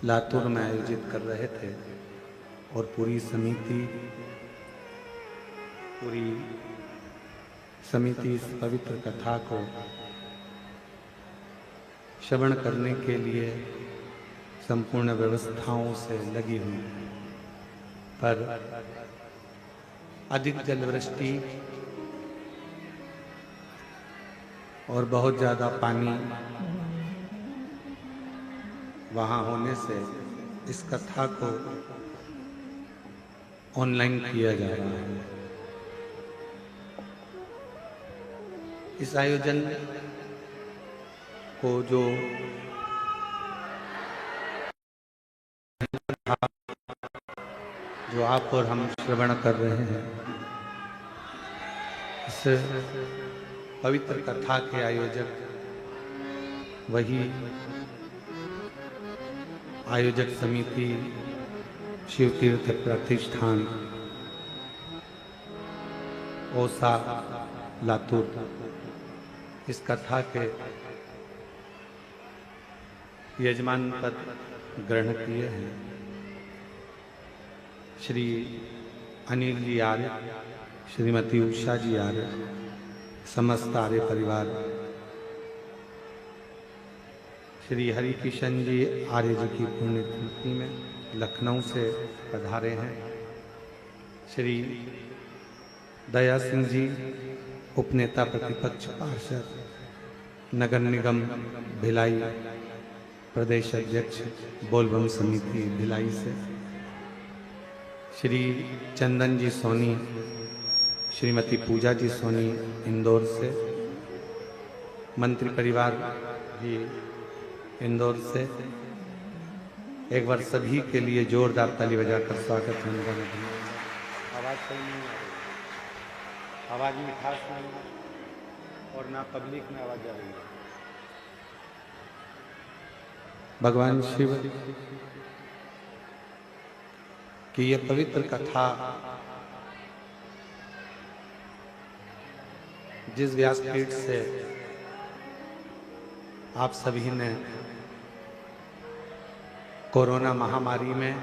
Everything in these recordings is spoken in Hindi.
लातूर में आयोजित कर रहे थे और पूरी समिति इस पवित्र कथा को श्रवण करने के लिए संपूर्ण व्यवस्थाओं से लगी हुई, पर अधिक जलवृष्टि और बहुत ज़्यादा पानी वहाँ होने से इस कथा को ऑनलाइन किया जा रहा है। इस आयोजन को जो आप और हम श्रवण कर रहे हैं, इस पवित्र कथा के आयोजक वही आयोजक समिति शिव तीर्थ प्रतिष्ठान ओसा लातूर इस कथा के यजमान पद ग्रहण किए हैं। श्री अनिल जी आर्य, श्रीमती उषा जी आर्य, समस्त आर्य परिवार, श्री हरि किशन जी आर्य जी की पुण्यतिथि में लखनऊ से पधारे हैं। श्री दया सिंह जी उपनेता प्रतिपक्ष पार्षद, नगर निगम भिलाई प्रदेश अध्यक्ष बोलबम समिति भिलाई से, श्री चंदन जी सोनी, श्रीमती पूजा जी सोनी इंदौर से, मंत्री परिवार भी इंदौर से। एक बार सभी के लिए जोरदार ताली बजाकर स्वागत है। आवाज सही नहीं आ रही, आवाज में मिठास नहीं है और ना पब्लिक में आवाज आ रही है। भगवान शिव की यह पवित्र कथा जिस व्यासपीठ से आप सभी ने कोरोना महामारी में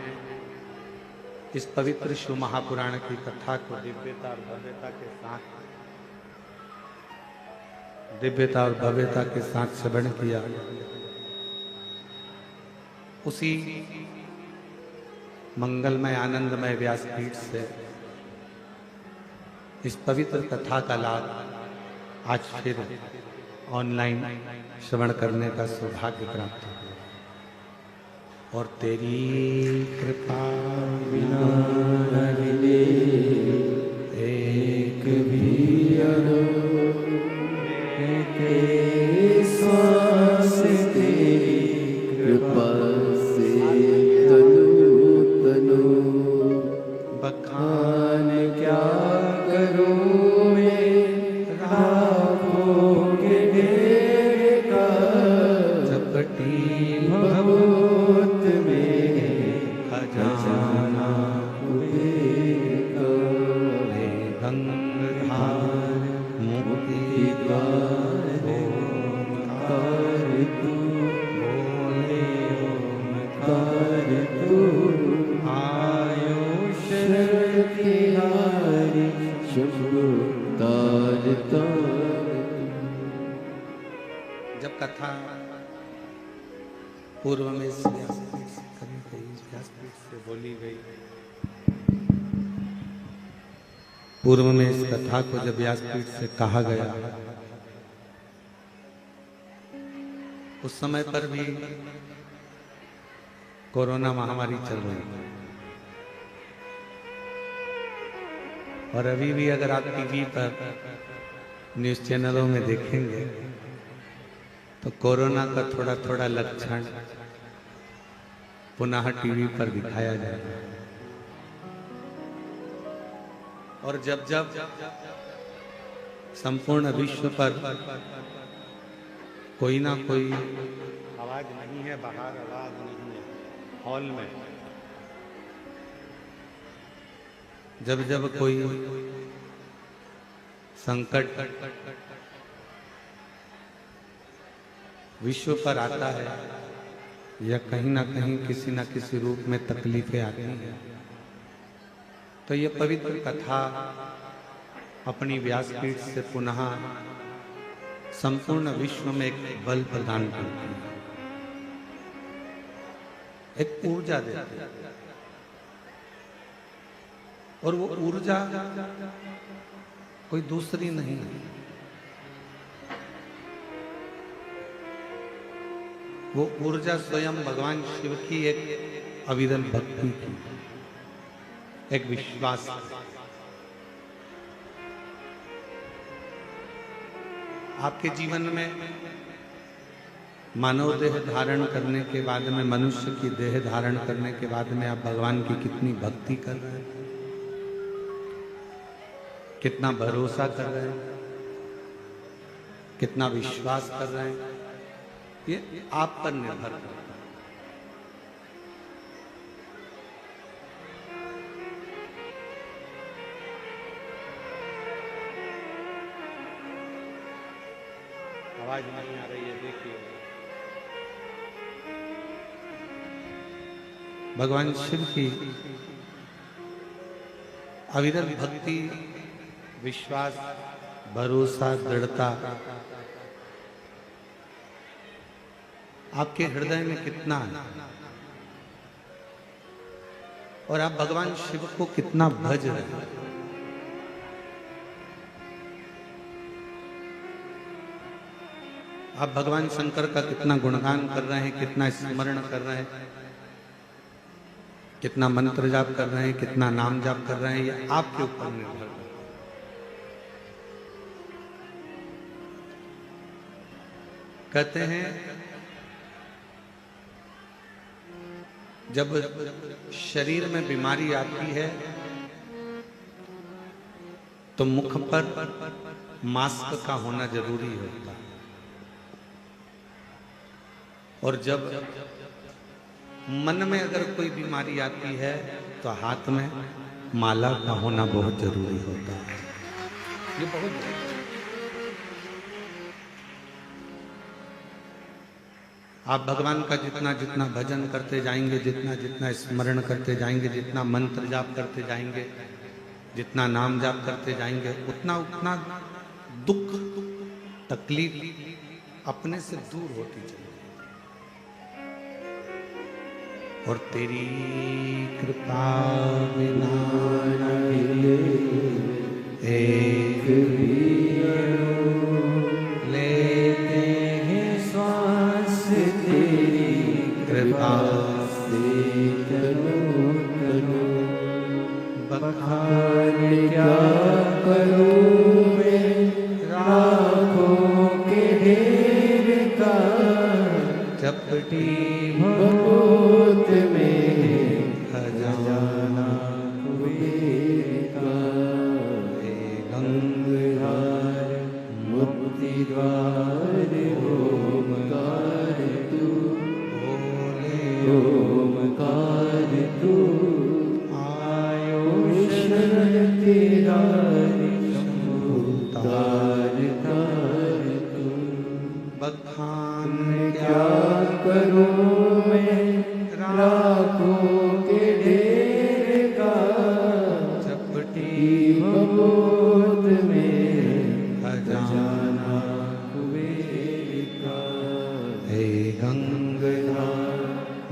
इस पवित्र शिव महापुराण की कथा को दिव्यता और भव्यता के साथ श्रवण किया, उसी मंगलमय आनंदमय व्यासपीठ से इस पवित्र कथा का लाभ आज फिर ऑनलाइन श्रवण करने का सौभाग्य प्राप्त हुआ। और तेरी कृपा बिना न मिले एक भी तेरे श्वास तेरी कृपा से तनु तनु बखान क्या करूं मैं राहों के घेरे का, झपटी भभूत में खजाना हे गंगाधार मुक्ति द्वार ओंकार तू बोले ओंकार तू आयुष तिहारी शंभु तार तार। जब कथा पूर्व में इस व्यासपीठ से करी गई, व्यासपीठ से बोली गई, पूर्व में इस कथा को जब व्यासपीठ से कहा गया, उस समय पर भी कोरोना महामारी चल रही थी। और अभी भी अगर आप टीवी पर न्यूज चैनलों में देखेंगे तो कोरोना का थोड़ा थोड़ा लक्षण पुनः टीवी पर दिखाया जा रहा है। और जब जब संपूर्ण विश्व पर कोई ना कोई आवाज नहीं है, बाहर आवाज नहीं है, हॉल में जब जब कोई संकट विश्व पर आता है या कहीं ना कहीं किसी ना किसी रूप में तकलीफें आती हैं, तो ये पवित्र कथा अपनी व्यासपीठ से पुनः संपूर्ण विश्व में एक बल प्रदान करती है, एक ऊर्जा देती है। और वो ऊर्जा कोई दूसरी नहीं है, वो ऊर्जा स्वयं भगवान शिव की एक अविरल भक्ति की, एक विश्वास। आपके जीवन में मानव देह धारण करने के बाद में, मनुष्य की देह धारण करने के बाद में आप भगवान की कितनी भक्ति कर रहे हैं, कितना भरोसा कर रहे हैं, कितना विश्वास कर रहे हैं, ये आप पर निर्भर करता है। आवाज नहीं आ रही है, देखिए। भगवान शिव की अविरल भक्ति, विश्वास, भरोसा, दृढ़ता आपके हृदय में कितना है, और आप भगवान शिव को कितना भज रहे हैं। आप भगवान शंकर का कितना गुणगान कर रहे हैं, कितना स्मरण कर रहे हैं, कितना मंत्र जाप कर रहे हैं, कितना नाम जाप कर रहे हैं, ये आपके ऊपर निर्भर है। कहते हैं जब शरीर में बीमारी आती है तो मुख पर मास्क का होना जरूरी होता है, और जब मन में अगर कोई बीमारी आती है तो हाथ में माला का होना बहुत जरूरी होता है। ये बहुत आप भगवान का जितना जितना भजन करते जाएंगे, जितना जितना स्मरण करते जाएंगे, जितना मंत्र जाप करते जाएंगे, जितना नाम जाप करते जाएंगे, उतना उतना दुख तकलीफ अपने से दूर होती चली। और तेरी कृपा बिना एक लेते हैं श्वास, तेरी कृपा से तनो तनो बखान क्या करूं मैं, राखों के ढेर का चपटी भगोत में खजाना कुबेर का। हे गंगाधर मुक्ति द्वार ओमकार तू, बोले ओमकार तू, आयो शरण तेरा तार तार तू। बखान क्या करूं मैं, राखों के ढेर का चपटी भगोत में खजाना कुबेर का। हे गंगाधर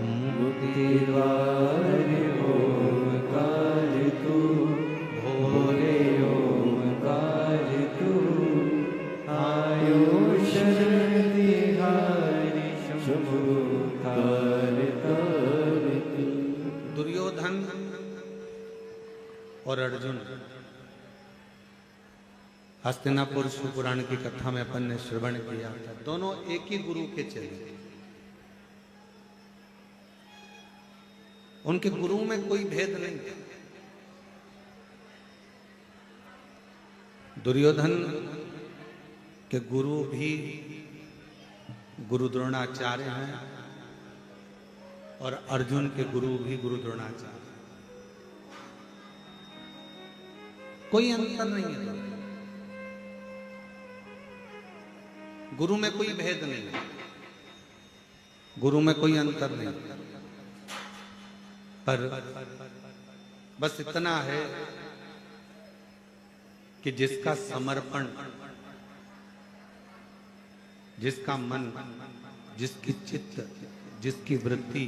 मुक्ति द्वार ओमकार तू, भोले ओमकार तू, आयो शरण तिहारी शंभु तार तार तू। दुर्योधन और अर्जुन, हस्तिनापुर शिवपुराण की कथा में अपन ने श्रवण किया था, दोनों एक ही गुरु के चेले। उनके गुरु में कोई भेद नहीं था। दुर्योधन के गुरु भी गुरु द्रोणाचार्य हैं और अर्जुन के गुरु भी गुरु द्रोणाचार्य। कोई अंतर नहीं है, गुरु में कोई भेद नहीं है। गुरु में कोई अंतर नहीं, पर बस इतना है कि जिसका समर्पण, जिसका मन, जिसकी चित्त, जिसकी वृत्ति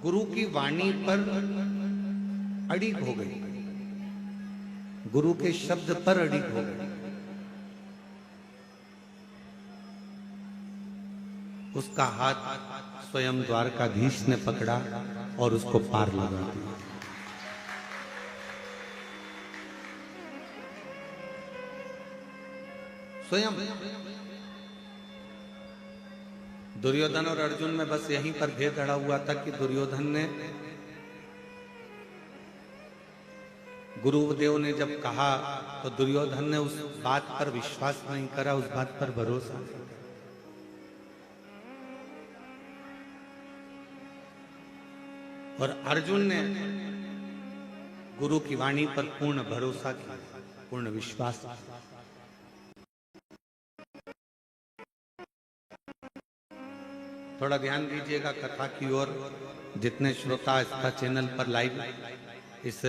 गुरु की वाणी पर अड़ी हो गई, गुरु के शब्द पर अड़ी हो गई, उसका हाथ स्वयं द्वारकाधीश ने पकड़ा और उसको पार लगा दिया। स्वयं दुर्योधन और अर्जुन में बस यहीं पर भेद अड़ा हुआ था कि दुर्योधन ने, गुरुदेव ने जब कहा तो दुर्योधन ने उस बात पर विश्वास नहीं करा, उस बात पर भरोसा नहीं करा। और अर्जुन ने गुरु की वाणी पर पूर्ण भरोसा किया, पूर्ण विश्वास किया। थोड़ा ध्यान दीजिएगा कथा की ओर। जितने श्रोता इसका चैनल पर लाइव इस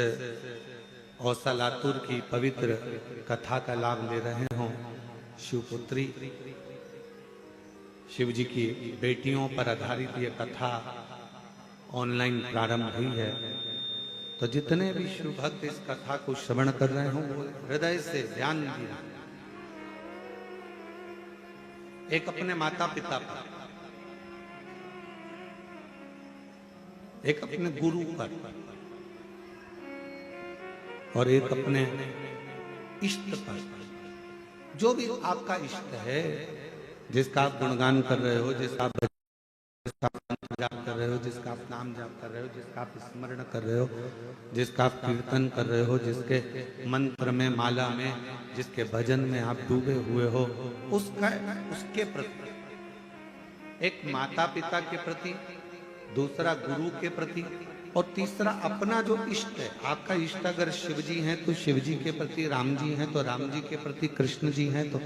औसा लातूर की पवित्र कथा का लाभ ले रहे हों, शिवपुत्री शिव जी की बेटियों पर आधारित ये कथा ऑनलाइन प्रारंभ हुई है, तो जितने भी शिव भक्त इस कथा को श्रवण कर रहे हों वो हृदय से ध्यान दिया, एक अपने माता पिता पर, एक अपने गुरु पर और एक अपने इष्ट पर। जो भी आपका इष्ट है, जिसका आप गुणगान कर रहे हो, जिसका आप जाप कर रहे हो, जिसका आप नाम जाप कर रहे हो, जिसका आप स्मरण कर रहे हो, जिसका आप कीर्तन कर रहे हो, जिसके मंत्र में, माला में, जिसके भजन में आप डूबे हुए हो, उसके प्रति, एक माता पिता के प्रति, दूसरा गुरु के प्रति, और तीसरा अपना जो इष्ट है। आपका इष्ट अगर शिव जी हैं तो शिव जी के प्रति, राम जी हैं तो राम जी के प्रति, कृष्ण जी हैं तो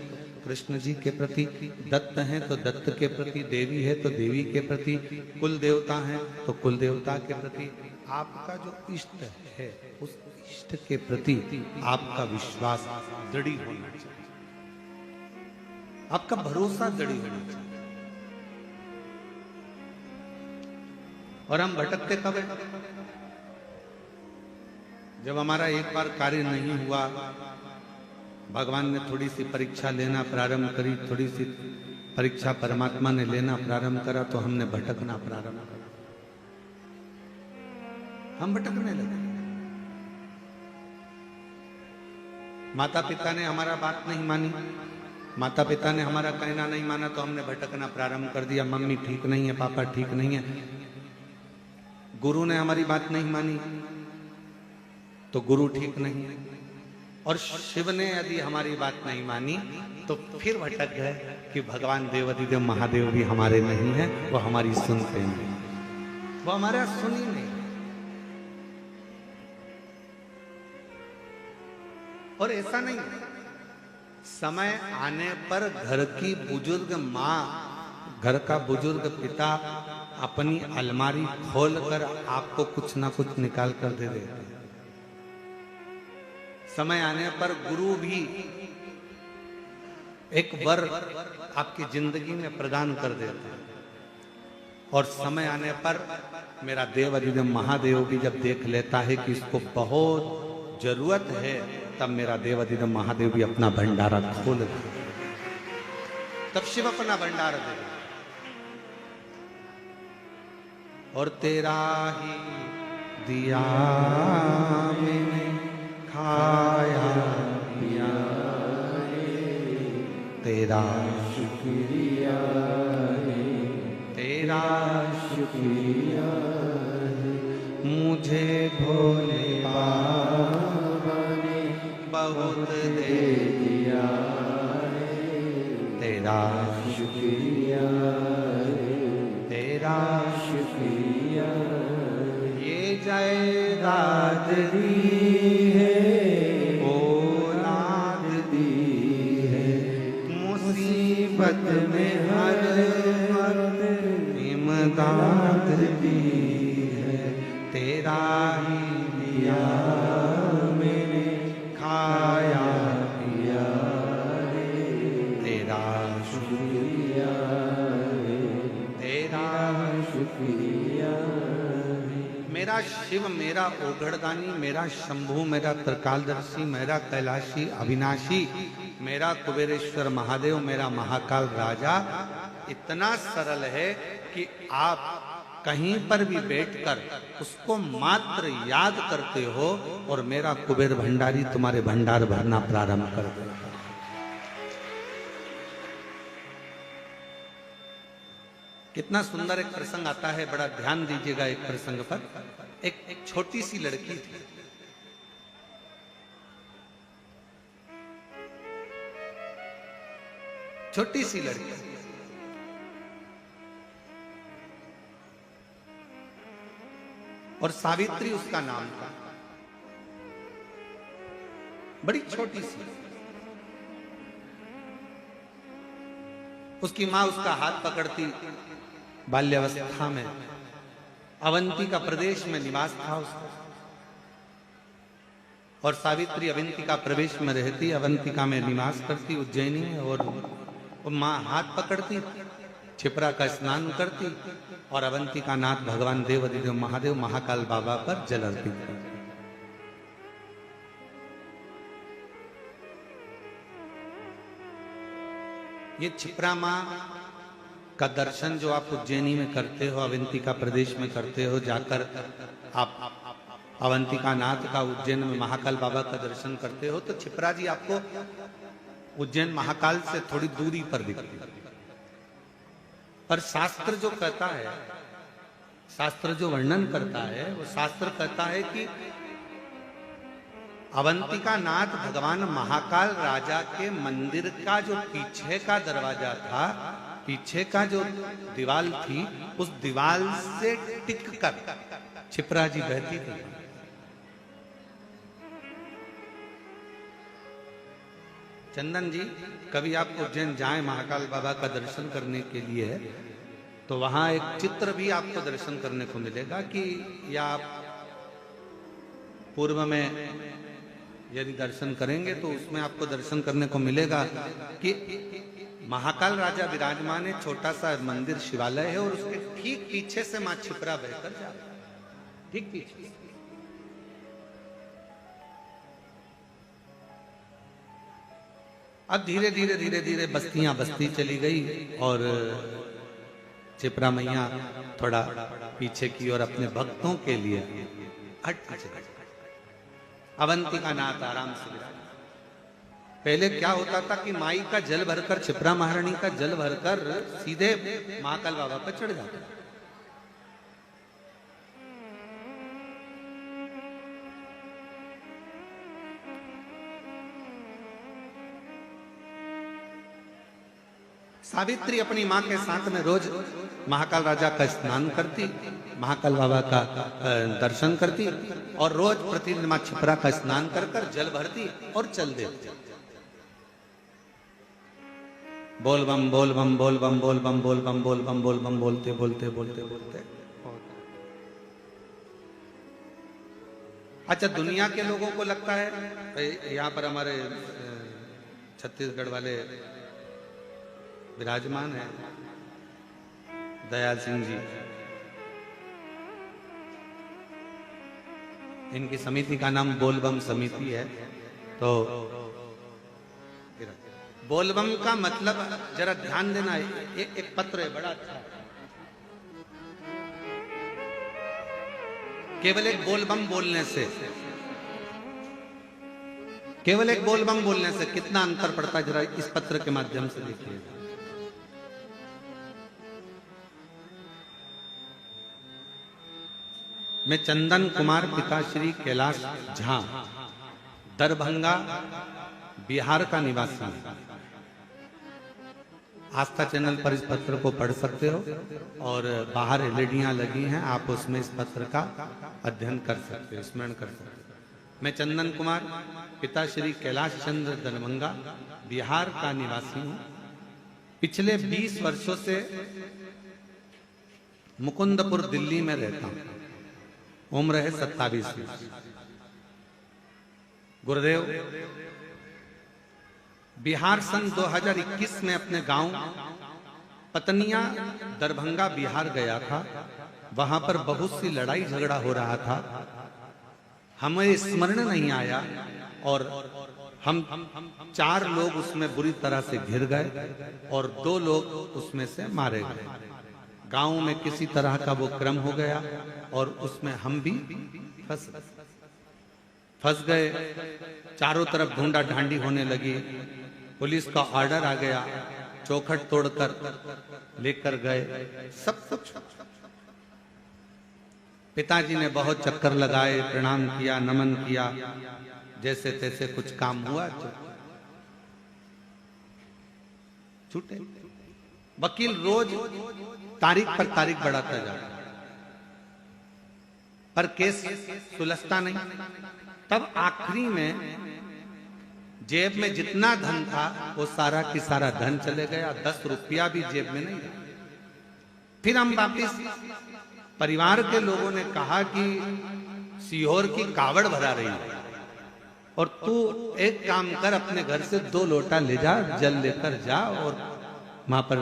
कृष्ण जी के प्रति, दत्त हैं तो दत्त के प्रति, देवी है तो देवी के प्रति, कुल देवता हैं तो कुल देवता के प्रति। आपका जो इष्ट है उस इष्ट के प्रति आपका विश्वास दृढ़ होना चाहिए, आपका भरोसा दृढ़ होना चाहिए। और हम भटकते कब है? जब हमारा एक बार कार्य नहीं हुआ, भगवान ने थोड़ी सी परीक्षा लेना प्रारंभ करी, थोड़ी सी परीक्षा परमात्मा ने लेना प्रारंभ करा, तो हमने भटकना प्रारंभ करा, हम भटकने लगे। माता पिता ने हमारा बात नहीं मानी, माता पिता ने हमारा कहना नहीं माना, तो हमने भटकना प्रारंभ कर दिया। मम्मी ठीक नहीं है, पापा ठीक नहीं है। गुरु ने हमारी बात नहीं मानी तो गुरु ठीक नहीं है, और शिव ने यदि हमारी बात नहीं मानी तो फिर भटक गए कि भगवान देवाधिदेव महादेव भी हमारे नहीं है, वो हमारी सुनते नहीं, वो हमारा सुनी नहीं। और ऐसा नहीं, समय आने पर घर की बुजुर्ग माँ, घर का बुजुर्ग पिता अपनी अलमारी खोलकर आपको कुछ ना कुछ निकाल कर दे देते हैं। समय आने पर गुरु भी एक वर आपकी जिंदगी में प्रदान कर देते हैं, और समय आने पर मेरा देव अधिदेव महादेव भी जब देख लेता है कि इसको बहुत जरूरत है, तब मेरा देव अधिदेव महादेव भी अपना भंडारा खोल देते, तब शिव अपना भंडारा दे देते। और तेरा ही दिया मैंने खाया पिया, तेरा शुक्रिया है, तेरा शुक्रिया है, मुझे भोले बाबा ने बहुत दे दिया है, तेरा शुक्रिया है, तेरा शुक्रिया। ये जायदाद दी है, औलाद दी है, मुसीबत में हर मुराद दी है, तेरा ही दिया मैंने खाया पिया रे, तेरा शुक्रिया रे, तेरा शुक्रिया रे। मेरा शिव, मेरा ओघड़दानी, मेरा शंभू, मेरा त्रिकालदर्शी, मेरा कैलाशी अविनाशी, मेरा कुबेरेश्वर महादेव, मेरा महाकाल राजा इतना सरल है कि आप कहीं पर भी बैठकर उसको मात्र याद करते हो और मेरा कुबेर भंडारी तुम्हारे भंडार भरना प्रारंभ कर देगा। कितना सुंदर एक प्रसंग आता है, बड़ा ध्यान दीजिएगा एक प्रसंग पर। एक छोटी सी लड़की थी, छोटी सी लड़की, और सावित्री उसका नाम था, बड़ी छोटी सी। उसकी मां उसका हाथ पकड़ती, बाल्यावस्था में अवंती का प्रदेश में निवास था उसका, और सावित्री अवंतिका प्रदेश में रहती, अवंतिका में निवास करती उज्जैनी में, और वो मां हाथ पकड़ती, छिपरा का स्नान करती और अवंतिका नाथ भगवान देव अधिदेव महादेव महाकाल बाबा पर जल अर्पित करती। ये छिपरा मां का दर्शन जो आप उज्जैनी में करते हो, अवंतिका प्रदेश में करते हो, जाकर आप अवंतिका नाथ का उज्जैन में महाकाल बाबा का दर्शन करते हो, तो छिपरा जी आपको उज्जैन महाकाल से थोड़ी दूरी पर दिखती है। पर शास्त्र जो कहता है, शास्त्र जो वर्णन करता है, वो शास्त्र कहता है कि अवंतिका नाथ भगवान महाकाल राजा के मंदिर का जो पीछे का दरवाजा था, पीछे का जो दीवाल थी, उस दीवाल से टिक कर छिपरा जी बहती थी। चंदन जी, कभी आप उज्जैन जाएं महाकाल बाबा का दर्शन करने के लिए, तो वहां एक चित्र भी आपको दर्शन करने को मिलेगा कि, या आप पूर्व में यदि दर्शन करेंगे तो उसमें आपको दर्शन करने को मिलेगा कि महाकाल राजा विराजमान है, छोटा सा मंदिर शिवालय है, और उसके ठीक पीछे से मां छिपरा बहकर जा रही है, ठीक पीछे। अब धीरे धीरे धीरे धीरे बस्तियां बस्ती चली गई और छिपरा मैया थोड़ा पीछे की और अपने भक्तों के लिए हट चली। अवंतिका नाथ आराम से विराज। पहले क्या होता था कि माई का जल भरकर, छिपरा महारानी का जल भरकर सीधे महाकाल बाबा पर चढ़ जाता। सावित्री अपनी मां के साथ में रोज महाकाल राजा का स्नान करती, महाकाल बाबा का दर्शन करती, और रोज प्रतिदिन मां छिपरा का स्नान कर कर जल भरती और चल देती। बोल बम बोल बम बोल बम बोल बम बोल बम बोल बम बोल बम बोलते बोलते बोलते बोलते। अच्छा, दुनिया के लोगों को लगता है, यहाँ पर हमारे छत्तीसगढ़ वाले विराजमान है दयाल सिंह जी, इनकी समिति का नाम बोलबम समिति है। तो बोलबम का मतलब जरा ध्यान देना, एक पत्र है बड़ा अच्छा, केवल एक बोलबम बोलने से, केवल एक बोलबम बोलने से कितना अंतर पड़ता है, जरा इस पत्र के माध्यम से देखिए। मैं चंदन कुमार पिताश्री कैलाश झा, दरभंगा बिहार का निवासी हूं। आस्था चैनल पर इस पत्र को पढ़ सकते हो और बाहर एलईडियां लगी हैं, आप उसमें इस पत्र का अध्ययन कर सकते हो, स्मरण कर सकते हो। मैं चंदन कुमार पिताश्री कैलाश चंद्र दरभंगा बिहार का निवासी हूं। पिछले 20 वर्षों से मुकुंदपुर दिल्ली में रहता हूं, उम्र है 27 वर्ष। गुरुदेव बिहार सन 2021 में अपने गांव पतनिया दरभंगा बिहार गया था। वहां पर बहुत सी लड़ाई झगड़ा हो रहा था, हमें स्मरण नहीं आया और हम 4 लोग उसमें बुरी तरह से घिर गए और 2 लोग उसमें से मारे गए। गांव में किसी तरह का वो क्रम हो गया और उसमें हम भी फंस गए। चारों तरफ ढूंढा ढांडी होने लगी, पुलिस का ऑर्डर आ गया, चौखट तोड़कर लेकर गए सब कुछ। पिताजी ने बहुत चक्कर लगाए, प्रणाम किया, नमन किया, जैसे तैसे कुछ काम हुआ, छूटे। वकील रोज तारीख पर तारीख बढ़ाता जाता पर केस सुलझता नहीं। तब आखिरी में जेब में जितना धन था वो सारा की सारा धन चले गया, 10 रुपया भी जेब में नहीं। फिर हम वापिस परिवार के लोगों ने कहा कि सीहोर की कावड़ भरा रही है और तू एक काम कर, अपने घर से 2 लोटा ले जा, जल लेकर जा और वहां पर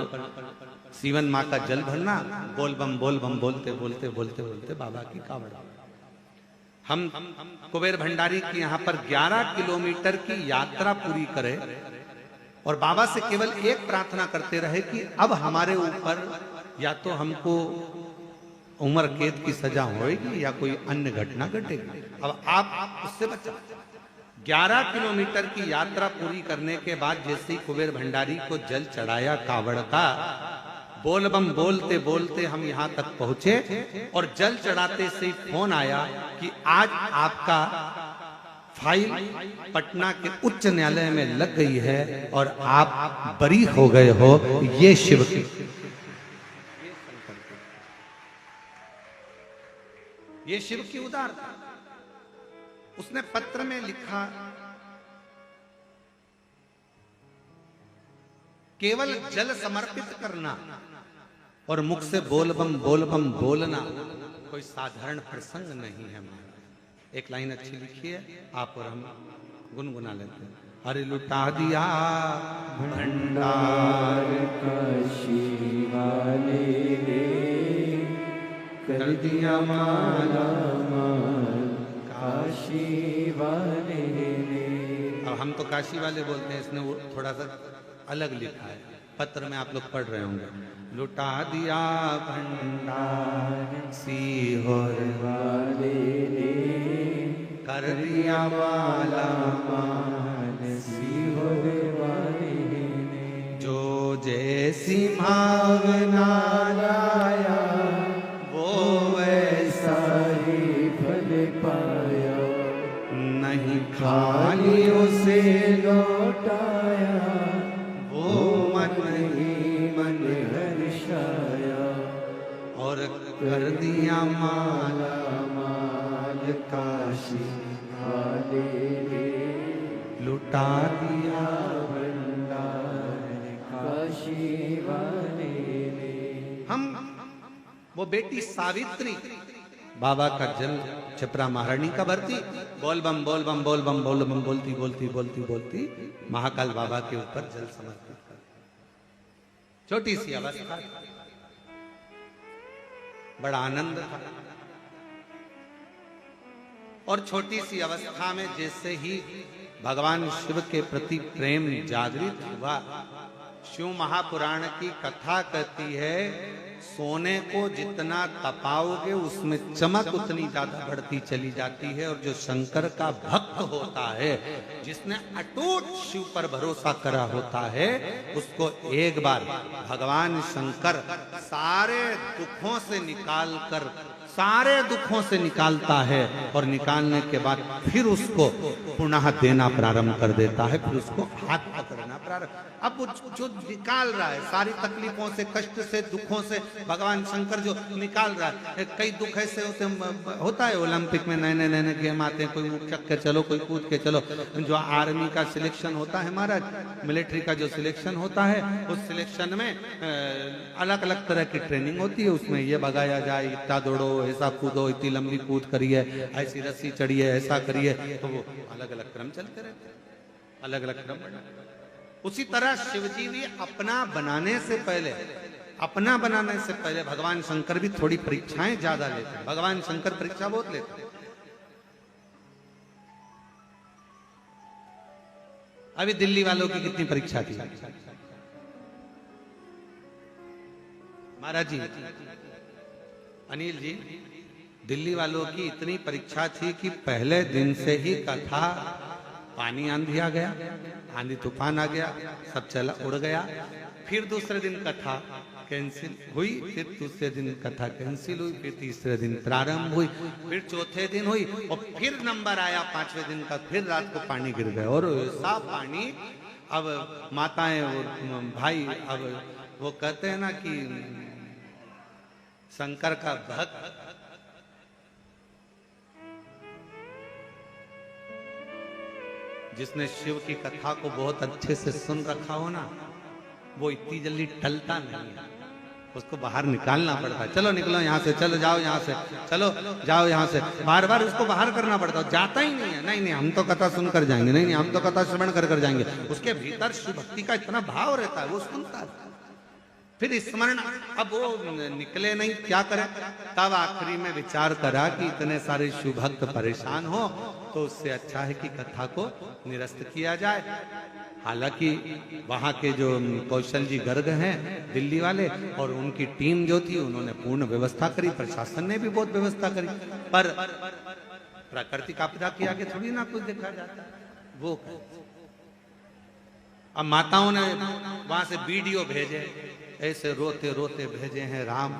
सीवन माँ का जल भरना, बोल बम बोलते बोलते बोलते बोलते बाबा की कावड़। हम कुबेर भंडारी की यहाँ पर 11 किलोमीटर की यात्रा पूरी करें और बाबा से केवल एक प्रार्थना करते रहे कि अब हमारे ऊपर या तो हमको उम्र कैद की सजा होएगी या कोई अन्य घटना घटेगी, अब आप उससे बचा। 11 किलोमीटर की यात्रा पूरी करने के बाद जैसे ही कुबेर भंडारी को जल चढ़ाया कावड़ का, बोल बम बोलते बोलते हम यहाँ तक पहुंचे और जल चढ़ाते से ही फोन आया कि आज आपका फाइल पटना के उच्च न्यायालय में लग गई है और आप बरी हो गए हो। ये शिव की, ये शिव की उदारता। उसने पत्र में लिखा, केवल जल समर्पित करना और मुख से बोल बम बोलना कोई साधारण प्रसंग नहीं है। एक लाइन अच्छी लिखी है, आप और हम गुनगुना लेते हैं। अरे लुटा दिया भंडार काशी वाले ने, कर दिया माला माल काशी वाले ने। अब हम तो काशी वाले बोलते हैं, इसने वो थोड़ा सा अलग लिखा है, पत्र में आप लोग पढ़ रहे होंगे। लुटा दिया भंडार सीहोर वाले ने, कर दिया माला माल सीहोर वाले ने। जो जैसी भावना लाया वो वैसा ही फल पाया, नहीं खाली उसे लौटाया, वो मन ही मन हर्षाया और कर दिया माला माल काशी वाले ने, लुटा दिया भंडार काशी वाले ने। हम वो बेटी सावित्री बाबा का जल छपरा महारानी का भरती, बोल बम बोलती बोलती बोलती बोलती महाकाल बाबा के ऊपर जल समर्पित कर। छोटी सी अवस्था, बड़ा आनंद था। और छोटी सी अवस्था में जैसे ही भगवान शिव के प्रति प्रेम जागृत हुआ, शिव महापुराण की कथा कहती है, सोने को जितना तपाओगे उसमें चमक उतनी ज्यादा बढ़ती चली जाती है। और जो शंकर का भक्त होता है, जिसने अटूट शिव पर भरोसा करा होता है, उसको एक बार भगवान शंकर सारे दुखों से निकालता है और निकालने के बाद फिर उसको पुनः देना प्रारंभ कर देता है, फिर उसको हाथ पकड़ना प्रारंभ। अब वो जो निकाल रहा है सारी तकलीफों से, कष्ट से, दुखों से, भगवान शंकर जो निकाल रहा है। कई दुख ऐसे होते होता है ओलंपिक में नए नए गेम आते हैं, कोई चक के चलो, कोई कूद के चलो। जो आर्मी का सिलेक्शन होता है हमारा, मिलिट्री का जो सिलेक्शन होता है, उस सिलेक्शन में अलग अलग तरह की ट्रेनिंग होती है। उसमें ये भगाया जाए, इतना दौड़ो, ऐसा कूदो, इतनी लंबी कूद करिए, ऐसी रस्सी चढ़िए, ऐसा करिए। तो वो अलग अलग क्रम चलते रहते हैं, अलग अलग क्रम। उसी तरह शिवजी भी अपना बनाने से पहले भगवान शंकर भी थोड़ी परीक्षाएं ज्यादा लेते हैं। भगवान शंकर परीक्षा बहुत लेते हैं। अभी दिल्ली वालों की कितनी परीक्षा थी महाराज जी, अनिल जी, दिल्ली वालों की इतनी परीक्षा थी कि पहले दिन से ही कथा पानी आंधी आ गया, आंधी तूफान आ गया, सब चला उड़ गया। फिर दूसरे दिन कथा कैंसिल हुई, फिर दूसरे दिन कथा कैंसिल हुई, फिर तीसरे दिन प्रारंभ हुई, फिर चौथे दिन हुई, और फिर नंबर आया पांचवें दिन का, फिर रात को पानी गिर गया। और ऐसा पानी, अब माताएं और भाई, अब वो कहते हैं ना कि शंकर का भक्त जिसने शिव की कथा को बहुत अच्छे से सुन रखा हो ना, वो इतनी जल्दी टलता नहीं है, उसको बाहर निकालना पड़ता है। चलो निकलो यहाँ से, चलो जाओ यहाँ से, चलो जाओ यहाँ से, बार बार उसको बाहर करना पड़ता है। जाता ही नहीं है, नहीं नहीं हम तो कथा सुनकर जाएंगे, नहीं नहीं हम तो कथा श्रवण कर जाएंगे। उसके भीतर शिव भक्ति का इतना भाव रहता है, वो सुनता है। फिर स्मरण, अब वो निकले नहीं, क्या करें? तब आखिरी में विचार करा कि इतने सारे शिव भक्त परेशान हो, तो उससे अच्छा है कि कथा को निरस्त किया जाए। हालांकि वहां के जो कौशल जी गर्ग हैं दिल्ली वाले, और उनकी टीम जो थी, उन्होंने पूर्ण व्यवस्था करी, प्रशासन ने भी बहुत व्यवस्था करी, पर प्राकृतिक आपदा के आगे थोड़ी ना कुछ देखा जाता वो। अब माताओं ने वहां से वीडियो भेजे, ऐसे रोते रोते भेजे हैं राम।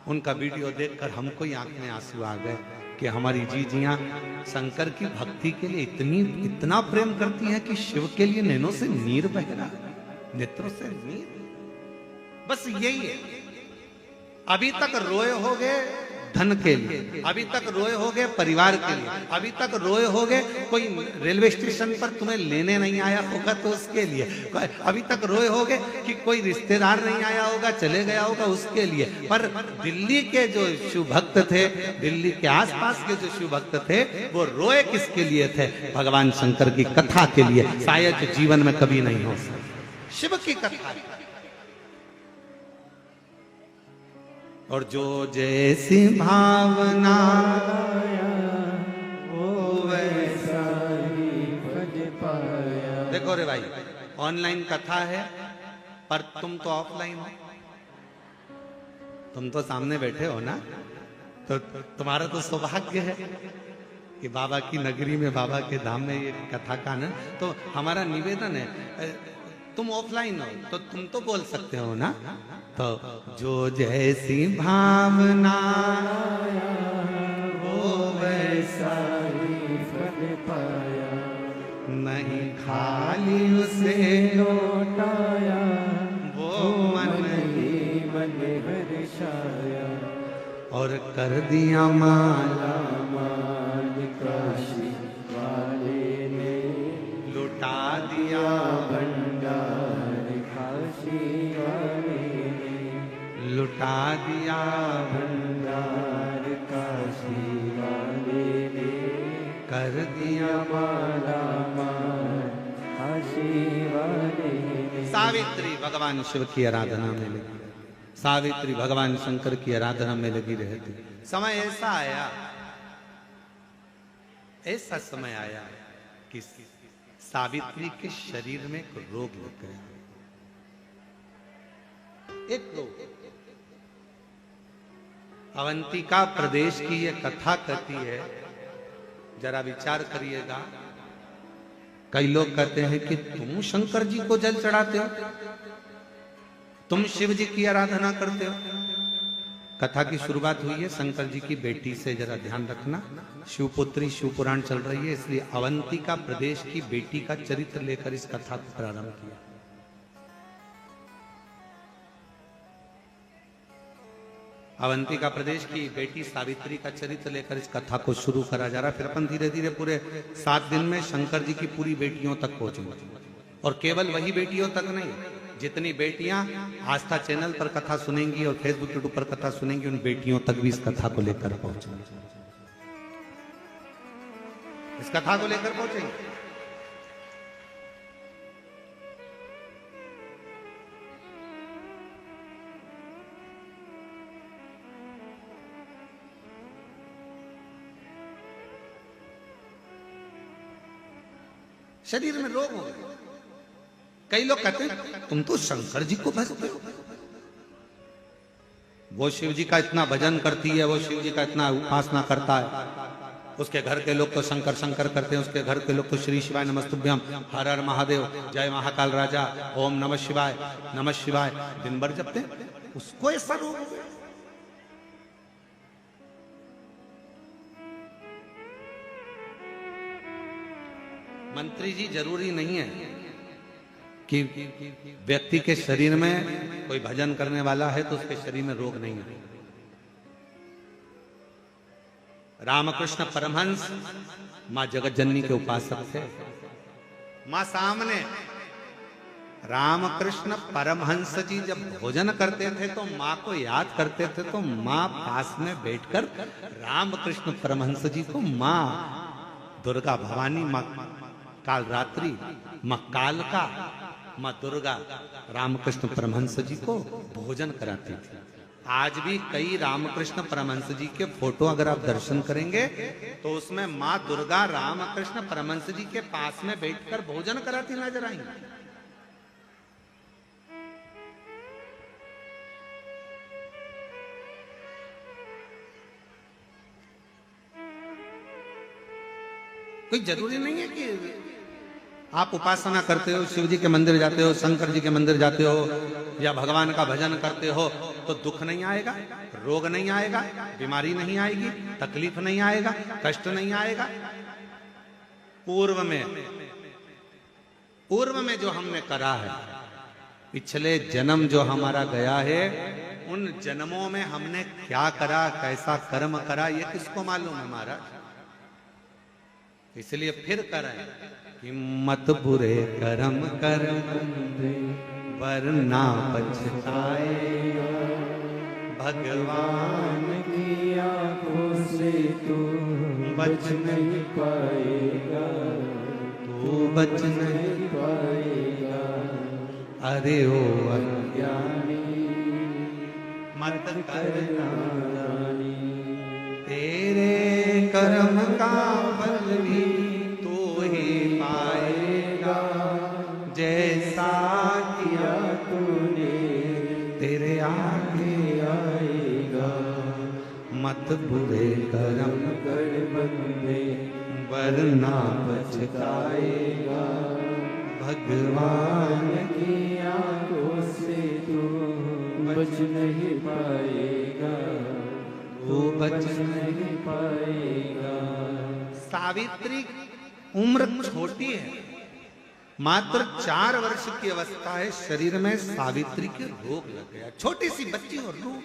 उनका वीडियो देखकर हमको ही आंख में आंसू आ गए कि हमारी जीजियां शंकर की भक्ति के लिए इतना प्रेम करती हैं कि शिव के लिए नैनों से नीर बह रहा है, नेत्रों से नीर। बस यही है। अभी तक रोए होगे धन के लिए, अभी तक रोए होगे परिवार के लिए, अभी तक रोए होगे कोई रेलवे स्टेशन पर तुम्हें लेने नहीं आया होगा तो उसके लिए, अभी तक रोए होगे कि कोई रिश्तेदार नहीं आया होगा, चले गया होगा उसके लिए। पर दिल्ली के जो शिव भक्त थे, दिल्ली के आसपास के जो शिव भक्त थे, वो रोए किसके लिए थे? भगवान शंकर की कथा के लिए। शायद जीवन में कभी नहीं हो सकता शिव की कथा। और जो जैसी भावना वो वैसा ही भज पाया। देखो रे भाई, ऑनलाइन कथा है पर तुम तो ऑफलाइन हो, तुम तो सामने बैठे हो ना, तो तुम्हारा तो सौभाग्य है कि बाबा की नगरी में, बाबा के धाम में ये कथा का ना। तो हमारा निवेदन है, तुम ऑफलाइन हो तो तुम तो बोल सकते हो ना। तो जो जैसी भावना वो वैसा ही फल पाया, नहीं खाली उसे लौटाया, वो मन ही मन हर्षाया, और कर दिया माला माल काशी वाले ने, लुटा दिया भंडार काशी वाले, लुटा दिया भंडार काशी वाले ने, कर दिया माला माल काशी वाले ने। सावित्री भगवान शिव की आराधना में लगी, सावित्री भगवान शंकर की आराधना में लगी रहती। समय ऐसा आया, ऐसा समय आया कि सावित्री के शरीर में एक रोग लग गया, एक रोग। अवंतिका प्रदेश की ये कथा कहती है, जरा विचार करिएगा। कई लोग कहते हैं कि तुम शंकर जी को जल चढ़ाते हो, तुम शिव जी की आराधना करते हो। कथा की शुरुआत हुई है शंकर जी की बेटी से, जरा ध्यान रखना। शिवपुत्री शिव पुराण चल रही है, इसलिए अवंतिका प्रदेश की बेटी का चरित्र लेकर इस कथा को प्रारंभ किया। अवंतिका प्रदेश की बेटी सावित्री का चरित्र लेकर इस कथा को शुरू करा जा रहा है। फिर अपन धीरे धीरे पूरे 7 दिन में शंकर जी की पूरी बेटियों तक पहुंचेंगे। और केवल वही बेटियों तक नहीं, जितनी बेटियां आस्था चैनल पर कथा सुनेंगी और फेसबुक यूट्यूब पर कथा सुनेंगी, उन बेटियों तक भी इस कथा को लेकर पहुंचेंगे, इस कथा को लेकर पहुंचेंगे। शरीर में रोग हो गए। कई लोग कहते हैं तुम तो शंकर जी को भजते हो, वो शिव जी का इतना भजन करती है, वो शिव जी का इतना उपासना करता है, उसके घर के लोग तो शंकर शंकर करते हैं, उसके घर के लोग तो श्री शिवाय नमस्तुभ्यम, हर हर महादेव, जय महाकाल राजा, ओम नमः शिवाय दिन भर जपते हैं। उसको ऐसा रोग हो गया। मंत्री जी, जरूरी नहीं है कि व्यक्ति के शरीर में कोई भजन करने वाला है तो उसके शरीर में रोग नहीं है। रामकृष्ण परमहंस मां जगत जननी के उपासक थे। मां सामने रामकृष्ण परमहंस जी जब भोजन करते थे तो मां को याद करते थे, तो मां पास में बैठकर रामकृष्ण परमहंस जी को मां दुर्गा भवानी, मां काल रात्रि, मां कालका, मां दुर्गा रामकृष्ण परमहंस जी को भोजन कराती थी। आज भी कई रामकृष्ण परमहंस जी के फोटो अगर आप दर्शन करेंगे तो उसमें मां दुर्गा रामकृष्ण परमहंस जी के पास में बैठकर भोजन कराती नजर आएंगी। कोई जरूरी नहीं है कि आप उपासना करते हो, शिव जी के मंदिर जाते हो, शंकर जी के मंदिर जाते हो या भगवान का भजन करते हो तो दुख नहीं आएगा, रोग नहीं आएगा, बीमारी नहीं आएगी, तकलीफ नहीं आएगा, कष्ट नहीं आएगा। पूर्व में जो हमने करा है, पिछले जन्म जो हमारा गया है, उन जन्मों में हमने क्या करा, कैसा कर्म करा, ये किसको मालूम है महाराज। इसलिए फिर करें कि मत बुरे कर्म कर वरना पछताएगा, भगवान की आंखों से तू बच नहीं पाएगा, तू बच नहीं पाएगा। अरे ओ अज्ञानी मत करना जानी, तेरे कर्म का फल भी तू ही पाएगा, जैसा किया तूने तेरे आगे आएगा। मत बुरे कर्म कर बंदे वरना पछताएगा, भगवान की आंखों से तू बच नहीं पाएगा, तू बच नहीं पाएगा। सावित्री उम्र छोटी है, मात्र 4 वर्ष की अवस्था है, शरीर में सावित्री के रोग लग गया। छोटी सी बच्ची और रोग।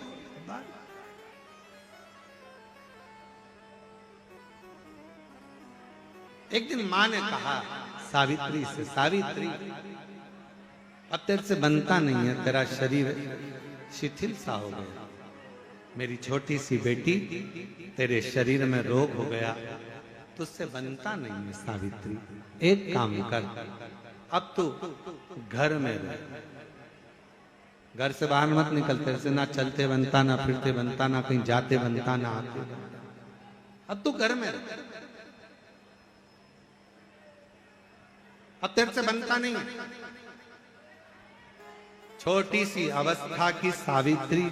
एक दिन मां ने कहा सावित्री से, सावित्री अब तेरे से बनता नहीं है, तेरा शरीर शिथिल सा हो गया, मेरी छोटी सी बेटी तेरे शरीर में रोग हो गया, तुझसे बनता नहीं है सावित्री। एक काम कर, अब तू घर में रह, घर से बाहर मत निकल, तेरे से ना चलते बनता, ना फिरते बनता, ना कहीं जाते बनता, ना आते। अब तू घर में रह, अब तेरे से बनता नहीं। छोटी सी अवस्था की सावित्री,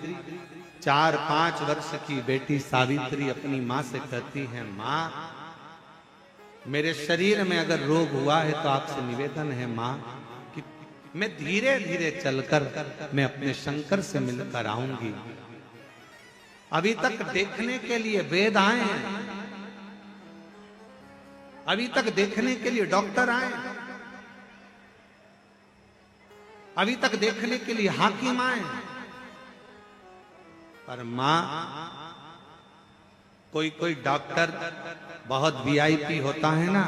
4-5 वर्ष की बेटी सावित्री अपनी मां से कहती है, मां मेरे शरीर में अगर रोग हुआ है तो आपसे निवेदन है मां कि मैं धीरे धीरे चलकर मैं अपने शंकर से मिलकर आऊंगी। अभी तक देखने के लिए वेद आए हैं, अभी तक देखने के लिए डॉक्टर आए, अभी तक देखने के लिए हाकिम आए, पर माँ, कोई कोई डॉक्टर बहुत वीआईपी होता है ना,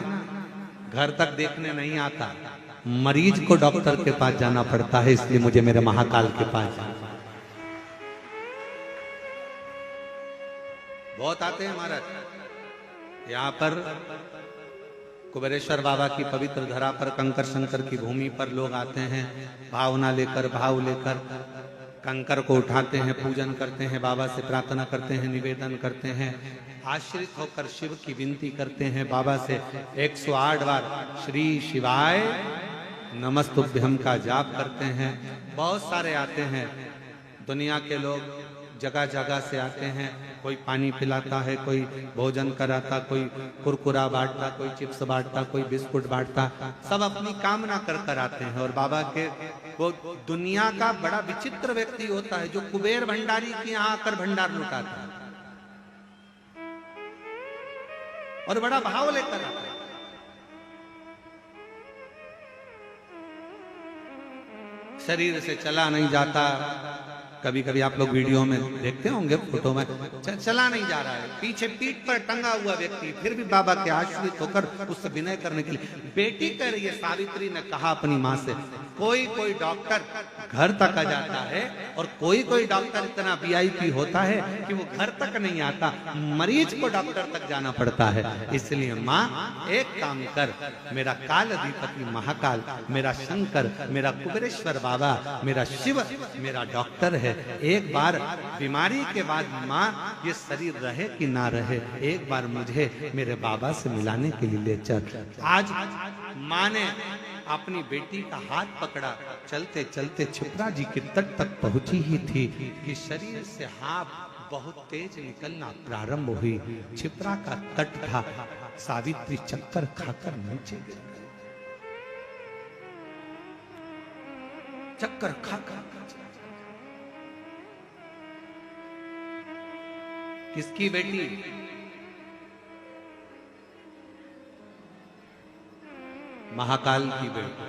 घर तक देखने नहीं आता, मरीज को डॉक्टर के पास जाना पड़ता है, इसलिए मुझे मेरे महाकाल के पास जाना। बहुत आते हैं महाराज यहाँ पर। कुबेरेश्वर बाबा की पवित्र धरा पर, कंकर शंकर की भूमि पर लोग आते हैं, भावना लेकर, भाव लेकर कंकर को उठाते हैं, पूजन करते हैं, बाबा से प्रार्थना करते हैं, निवेदन करते हैं, आश्रित होकर शिव की विनती करते हैं, बाबा से 108 बार श्री शिवाय नमस्तुभ्यम का जाप करते हैं। बहुत सारे आते हैं, दुनिया के लोग जगह जगह से आते हैं, कोई पानी पिलाता है, कोई भोजन कराता, कोई कुरकुरा बांटता, कोई चिप्स बांटता, कोई बिस्कुट बांटता, सब अपनी कामना कर कर आते हैं। और बाबा के वो दुनिया का बड़ा विचित्र व्यक्ति होता है जो कुबेर भंडारी के यहाँ आकर भंडार लुटाता है और बड़ा भाव लेकर आता है। शरीर से चला नहीं जाता, कभी कभी आप लोग वीडियो में देखते होंगे, फोटो में चला नहीं जा रहा है, पीछे पीठ पर टंगा हुआ व्यक्ति, फिर भी बाबा के आश्रित होकर उससे विनय करने के लिए। बेटी कह रही है, सावित्री ने कहा अपनी माँ से, कोई कोई डॉक्टर घर तक आ जाता है और कोई कोई डॉक्टर इतना वीआईपी होता है कि वो घर तक नहीं आता, मरीज को डॉक्टर तक जाना पड़ता है। इसलिए माँ एक काम कर, मेरा काल अधिपति महाकाल, मेरा शंकर, मेरा कुबेरेश्वर बाबा, मेरा शिव मेरा डॉक्टर है। एक बार बीमारी के बाद माँ ये शरीर रहे कि ना रहे, एक बार मुझे मेरे बाबा से मिलाने के लिए ले चल। आज माँ ने अपनी बेटी का हाथ पकड़ा, चलते चलते छिपरा जी के तट तक पहुंची ही थी कि शरीर से हाथ बहुत तेज निकलना प्रारंभ हुई। छिपरा का तट था, सावित्री चक्कर खाकर नीचे गिर गई, चक्कर खाकर। किसकी बेटी? महाकाल की बेटी।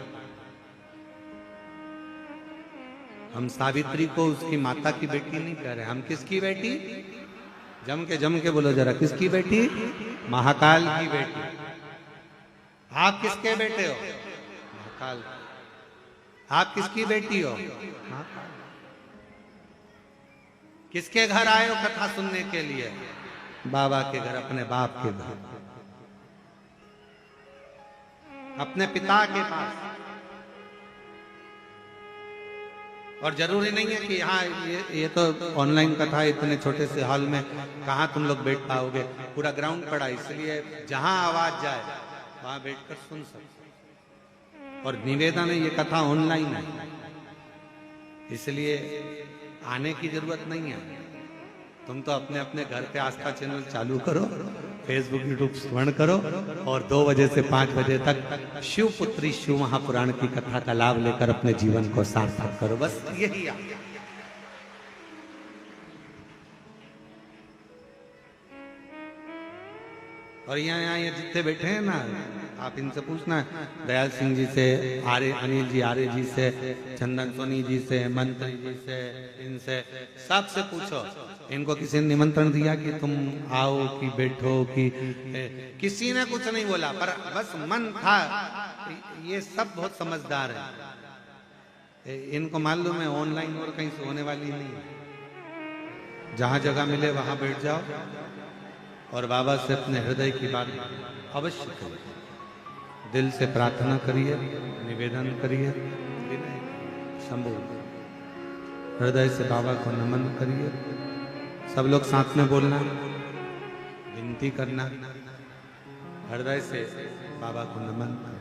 हम सावित्री को उसकी माता की बेटी नहीं कह रहे, हम किसकी बेटी? जम के बोलो जरा, किसकी बेटी? महाकाल की बेटी। आप किसके बेटे हो? महाकाल। आप किसकी बेटी हो? महाकाल। किसके घर आए हो कथा सुनने के लिए? बाबा के घर, अपने बाप के घर, अपने पिता के पास। और जरूरी नहीं है कि यहाँ ये तो ऑनलाइन कथा है, इतने छोटे से हॉल में कहाँ तुम लोग बैठ पाओगे, पूरा ग्राउंड पड़ा, इसलिए जहां आवाज जाए वहां बैठकर सुन सकते। और निवेदन है, ये कथा ऑनलाइन है, इसलिए आने की जरूरत नहीं है। तुम तो अपने अपने घर पे आस्था चैनल चालू करो, फेसबुक यूट्यूब स्वर्ण करो और 2 बजे से 5 बजे तक शिवपुत्री शिव महापुराण की कथा का लाभ लेकर अपने जीवन को सार्थक करो, बस यही है। और यहाँ ये जितने बैठे हैं ना, आप इनसे पूछना, दयाल सिंह जी से, आर्य अनिल जी आर्य जी से, चंदन सोनी जी से, मंत्री जी से, इनसे सबसे पूछो, इनको किसी ने निमंत्रण दिया कि तुम आओ कि बैठो कि? किसी ने कुछ नहीं बोला, पर बस मन था। ये सब बहुत समझदार है, इनको मालूम है ऑनलाइन और कहीं से होने वाली नहीं है। जहां जगह मिले वहां बैठ जाओ और बाबा से अपने हृदय की बात अवश्य करिए, दिल से प्रार्थना करिए, निवेदन करिए, शंभु हृदय से बाबा को नमन करिए। सब लोग साथ में बोलना, विनती करना, हृदय से बाबा को नमन करना।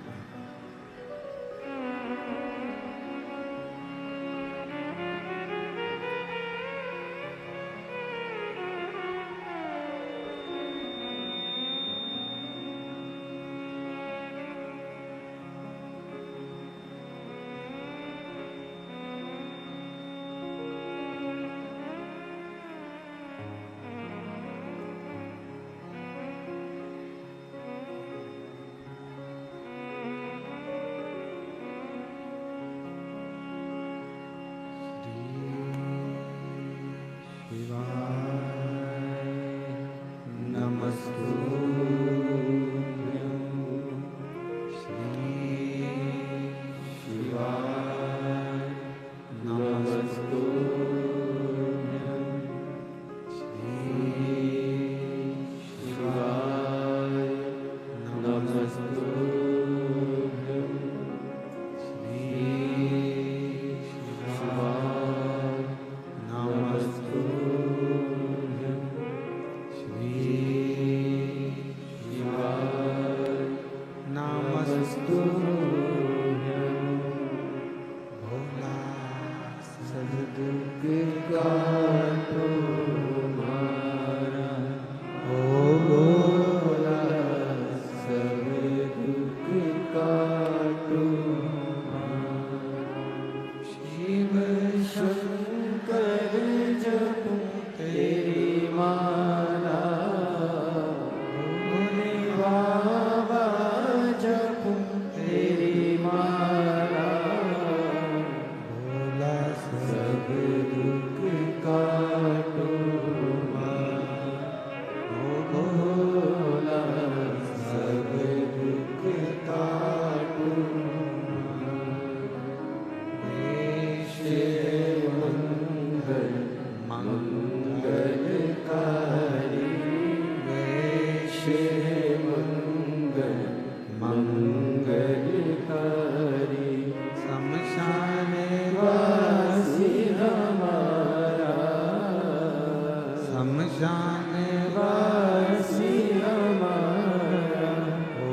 जाने वासी हमारा, ओ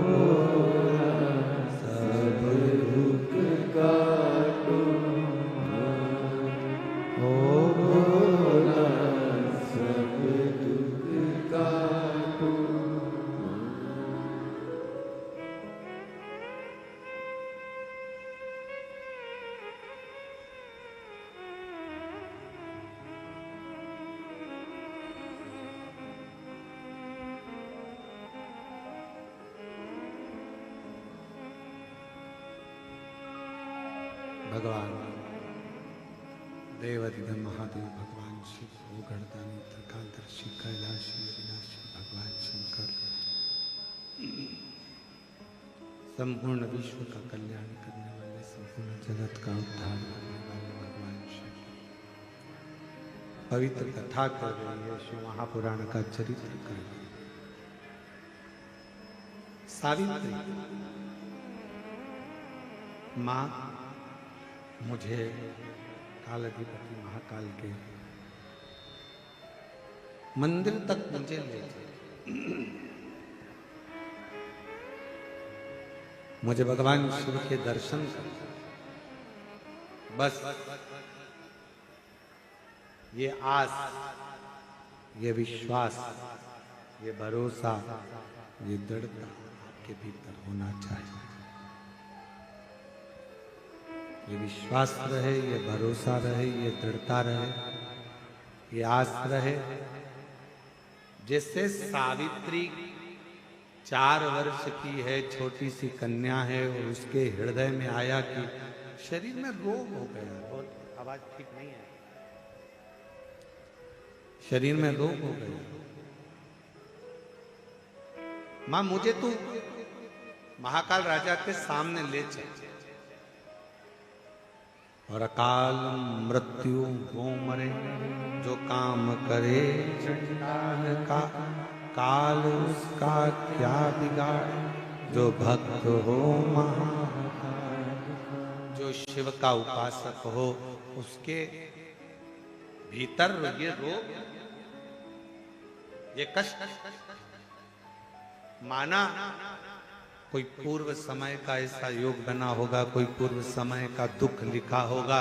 भोला सब दुख काटो, ओ भोला सब दुख काटो। भगवान देवाधिदेव महादेव, भगवान शिव, भूगणदानी त्रिकालदर्शी कैलाशी विनाशी भगवान शंकर, संपूर्ण विश्व का कल्याण करने वाले, संपूर्ण जगत का उद्धार करने वाले भगवान शिव पवित्र कथा कर रही है, शिव महापुराण का चरित्र कर रही है। सावित्री माँ मुझे कालाधिपति महाकाल के मंदिर तक मुझे ले गए। मुझे भगवान शिव के दर्शन कर, बस ये आस, ये विश्वास, ये भरोसा, ये दृढ़ता आपके भीतर होना चाहिए। ये विश्वास रहे, ये भरोसा रहे, ये दृढ़ता रहे, ये आस रहे। जैसे सावित्री 4 वर्ष की है, छोटी सी कन्या है, और उसके हृदय में आया कि शरीर में रोग हो गया, बहुत आवाज ठीक नहीं है, शरीर में रोग हो गया, मां मुझे तू महाकाल राजा के सामने ले चल, और अकाल मृत्यु वो मरे, जो काम करे चंडाल का, काल उसका क्या बिगाड़े, जो भक्त हो महाकाल, जो शिव का उपासक हो, उसके भीतर ये रोग, ये कष्ट, माना कोई पूर्व समय का ऐसा योग बना होगा, कोई पूर्व समय का दुख लिखा होगा,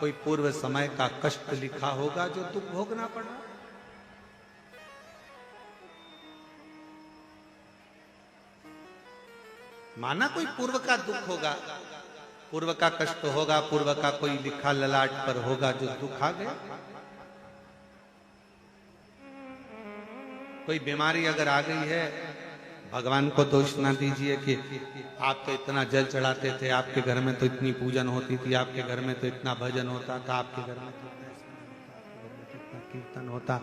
कोई पूर्व समय का कष्ट लिखा होगा, जो दुख भोगना पड़ा। माना कोई पूर्व का दुख होगा, पूर्व का कष्ट होगा, पूर्व का कोई लिखा ललाट पर होगा, जो दुख आ गया। कोई बीमारी अगर आ गई है, भगवान को दोष ना दीजिए कि आप तो इतना जल चढ़ाते थे, आपके घर में तो इतनी पूजन होती थी, आपके घर में तो इतना भजन होता था, आपके घर में तो इतना कीर्तन होता,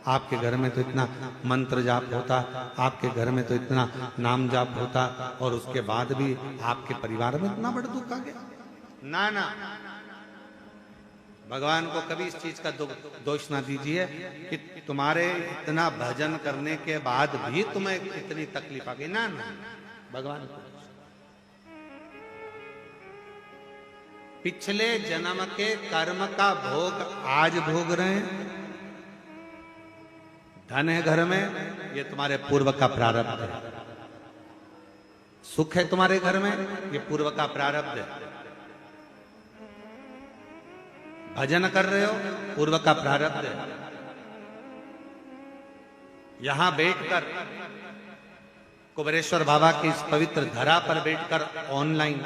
आपके घर में तो इतना मंत्र जाप होता, आपके घर में तो इतना नाम जाप होता, और उसके बाद भी आपके परिवार में इतना बड़ा दुख आ गया। ना ना, भगवान को कभी इस चीज का दोष ना दीजिए कि तुम्हारे इतना भजन करने के बाद भी तुम्हें इतनी तकलीफ आ गई। ना ना, भगवान को पिछले जन्म के कर्म का भोग आज भोग रहे हैं। धन है घर में, ये तुम्हारे पूर्व का प्रारब्ध है। सुख है तुम्हारे घर में, ये पूर्व का प्रारब्ध है। भजन कर रहे हो, पूर्व का प्रारब्ध है। यहां बैठकर कुबेरेश्वर बाबा की इस पवित्र धरा पर बैठकर ऑनलाइन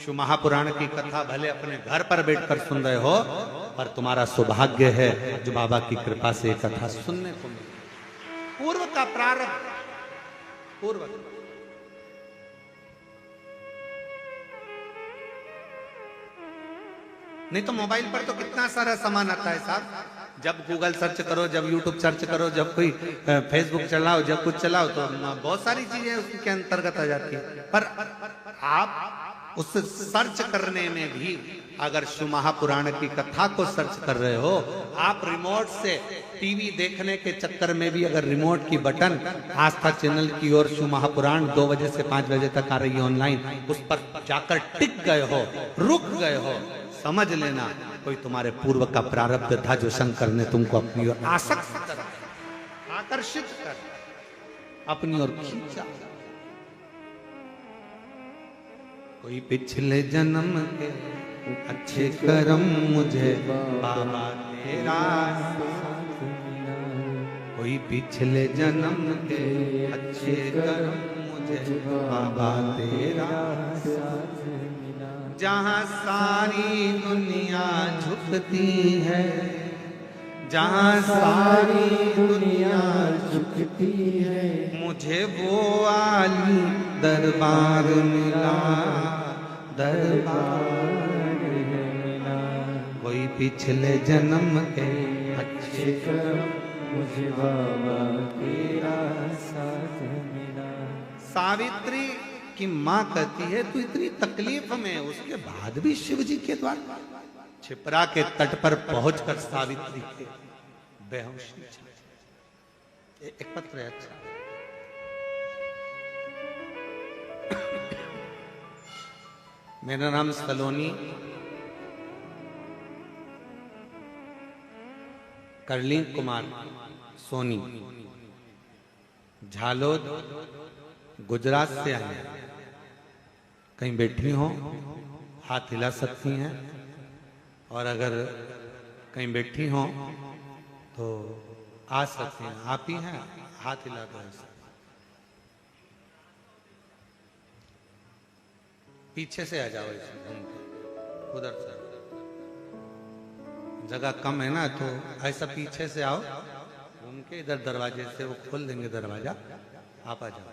शिव महापुराण की कथा भले अपने घर पर बैठकर सुन रहे हो, पर तुम्हारा सौभाग्य है जो बाबा की कृपा से कथा सुनने को मिली। पूर्व का प्रारब्ध, पूर्व। नहीं तो मोबाइल पर तो कितना सारा सामान आता है साहब। जब गूगल सर्च करो, जब यूट्यूब सर्च करो, जब कोई फेसबुक चलाओ, जब कुछ चलाओ, तो बहुत सारी चीजें उसके अंतर्गत आ जाती है। पर आप उस सर्च करने में भी अगर शिव महापुराण की कथा को सर्च कर रहे हो, आप रिमोट से टीवी देखने के चक्कर में भी अगर रिमोट की बटन आस्था चैनल की ओर शिव महापुराण 2 बजे से 5 बजे तक आ रही है ऑनलाइन, उस पर जाकर टिक गए हो, रुक गए हो, समझ लेना कोई तुम्हारे पूर्व का प्रारब्ध था जो शंकर ने तुमको अपनी ओर आसक्त कर आकर्षित कर अपनी ओर खींचा। कोई पिछले जन्म के अच्छे कर्म मुझे बाबा तेरा, कोई पिछले जन्म के अच्छे कर्म मुझे बाबा तेरा, जहाँ सारी दुनिया झुकती है, जहाँ सारी दुनिया झुकती है, मुझे वो आली दरबार मिला, दरबार मिला। कोई पिछले जन्म के अच्छे कर्म मुझे बाबा तेरा साथ मिला। सावित्री की माँ कहती है तू इतनी तकलीफ में, उसके बाद भी शिव जी के द्वारा छिपरा के तट पर पहुंचकर सावित्री के बेहोशी। एक पत्र है, अच्छा मेरा नाम सलोनी करली कुमार सोनी, झालोद गुजरात से आई हैं। कहीं बैठी हो हाथ हिला सकती हैं, और अगर कहीं बैठी हो तो आ सकती हैं। आप ही हैं, हाथ हिला दो ऐसे। पीछे से आ जाओ ऐसे घूम के, उधर से जगह कम है ना, तो ऐसा पीछे से आओ घूम के, इधर दरवाजे से वो खोल देंगे दरवाजा, आप आ जाओ।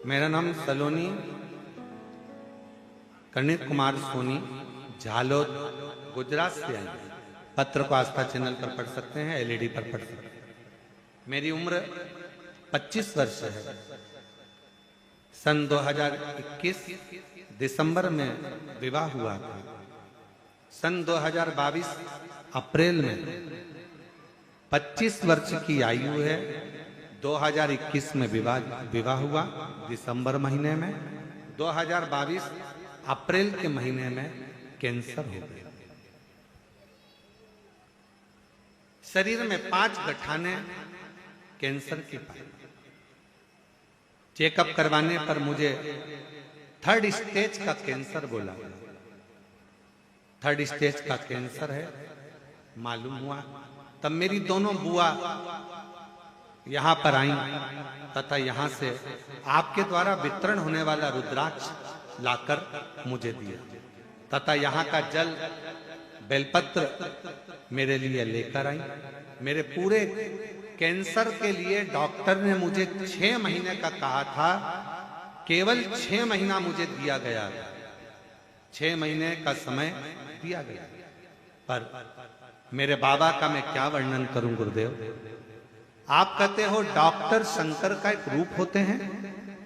मेरा नाम सलोनी कर्णित कुमार सोनी, झालोद गुजरात से आई। पत्र को आस्था चैनल पर पढ़ सकते हैं, एलईडी पर पढ़ सकते हैं। मेरी उम्र 25 वर्ष है। सन 2021 दिसंबर में विवाह हुआ था। सन 2022 अप्रैल में 25 वर्ष की आयु है। 2021 में विवाह हुआ दिसंबर महीने में। 2022 अप्रैल के महीने में कैंसर हो गया। शरीर में 5 गठाने कैंसर की पाई। चेकअप करवाने पर मुझे 3rd स्टेज का कैंसर बोला। 3rd स्टेज का कैंसर है मालूम हुआ। तब मेरी दोनों बुआ यहां पर आई तथा यहां से आपके द्वारा वितरण होने वाला रुद्राक्ष लाकर मुझे दिया, तथा यहाँ का जल बेलपत्र मेरे लिए लेकर आई। मेरे पूरे कैंसर के लिए डॉक्टर ने मुझे 6 महीने का कहा था, केवल 6 महीना मुझे दिया गया, 6 महीने का समय दिया गया। पर मेरे बाबा का मैं क्या वर्णन करूं गुरुदेव। आप कहते हो डॉक्टर शंकर का एक रूप होते हैं।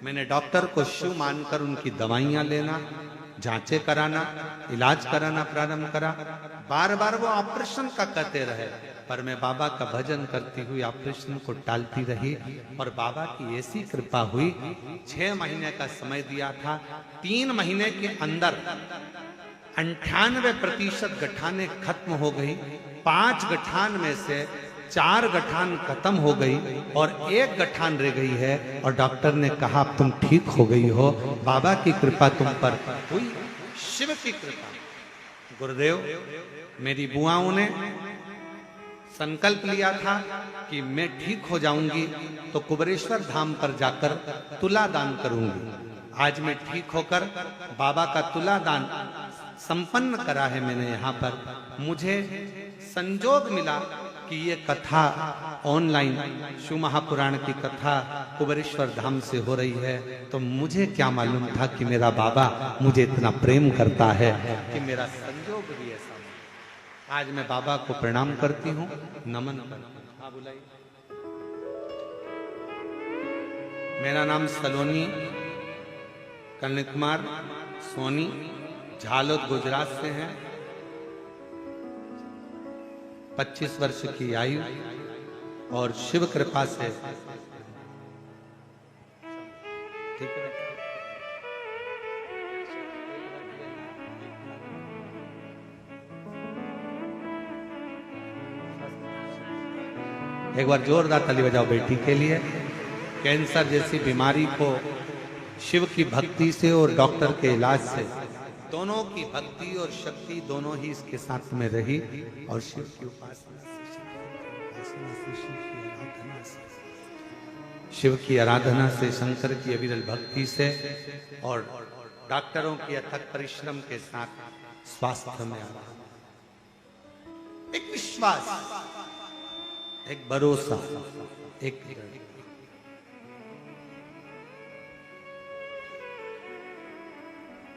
मैंने डॉक्टर को शिव मानकर उनकी दवाइयां लेना, जांचें कराना, इलाज कराना प्रारंभ करा। बार बार वो ऑपरेशन का कहते रहे, पर मैं बाबा का भजन करती हुई ऑपरेशन को टालती रही। और बाबा की ऐसी कृपा हुई, 6 महीने का समय दिया था, 3 महीने के अंदर 98% गठाने खत्म हो गई। 5 गठान में से 4 गठान खत्म हो गई और 1 गठान रह गई है। और डॉक्टर ने कहा तुम ठीक हो गई हो, बाबा की कृपा तुम पर हुई, शिव की कृपा। गुरुदेव, मेरी बुआओं ने संकल्प लिया था कि मैं ठीक हो जाऊंगी तो कुबेरेश्वर धाम पर जाकर तुला दान करूंगी। आज मैं ठीक होकर बाबा का तुला दान संपन्न करा है मैंने यहाँ पर। मुझे संजोग मिला कि ये कथा ऑनलाइन शिव महापुराण की कथा कुबेरेश्वर धाम से हो रही है, तो मुझे क्या मालूम था कि मेरा बाबा मुझे इतना प्रेम करता है कि मेरा संजोग भी ऐसा। आज मैं बाबा को प्रणाम करती हूँ, नमन करती हूँ। हाँ बुलाइए। मेरा नाम सलोनी कर्णित कुमार सोनी, झालोद गुजरात से हैं। 25 वर्ष की आयु और शिव कृपा से ठीक है। एक बार जोरदार ताली बजाओ बेटी के लिए। कैंसर जैसी बीमारी को शिव की भक्ति से और डॉक्टर के इलाज से, दोनों की भक्ति और शक्ति दोनों ही इसके साथ में रही, और शिव की उपासना से, शिव की आराधना से, शंकर की अविरल भक्ति से और डॉक्टरों की अथक परिश्रम के साथ स्वास्थ्य में आराम, एक विश्वास, एक भरोसा, एक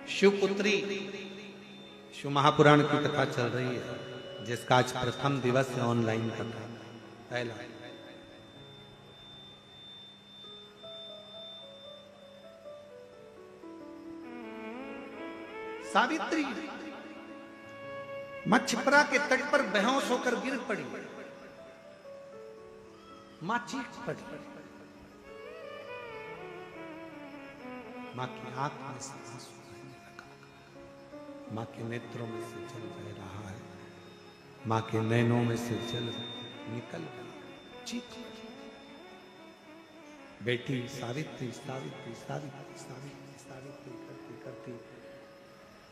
शिवपुत्री शिव महापुराण की कथा चल रही है, जिसका आज प्रथम दिवस है ऑनलाइन कथा पहला। सावित्री मां छिपरा के तट पर बेहोश होकर गिर पड़ी। मां चीख पड़ी। मां की आंख में से आंसू बहने लगा। मां के नेत्रों में से जल बह रहा है। मां के नैनों में से जल निकल गया। चीख बेटी सावित्री सावित्री सावित्री सावित्री सावित्री करती करती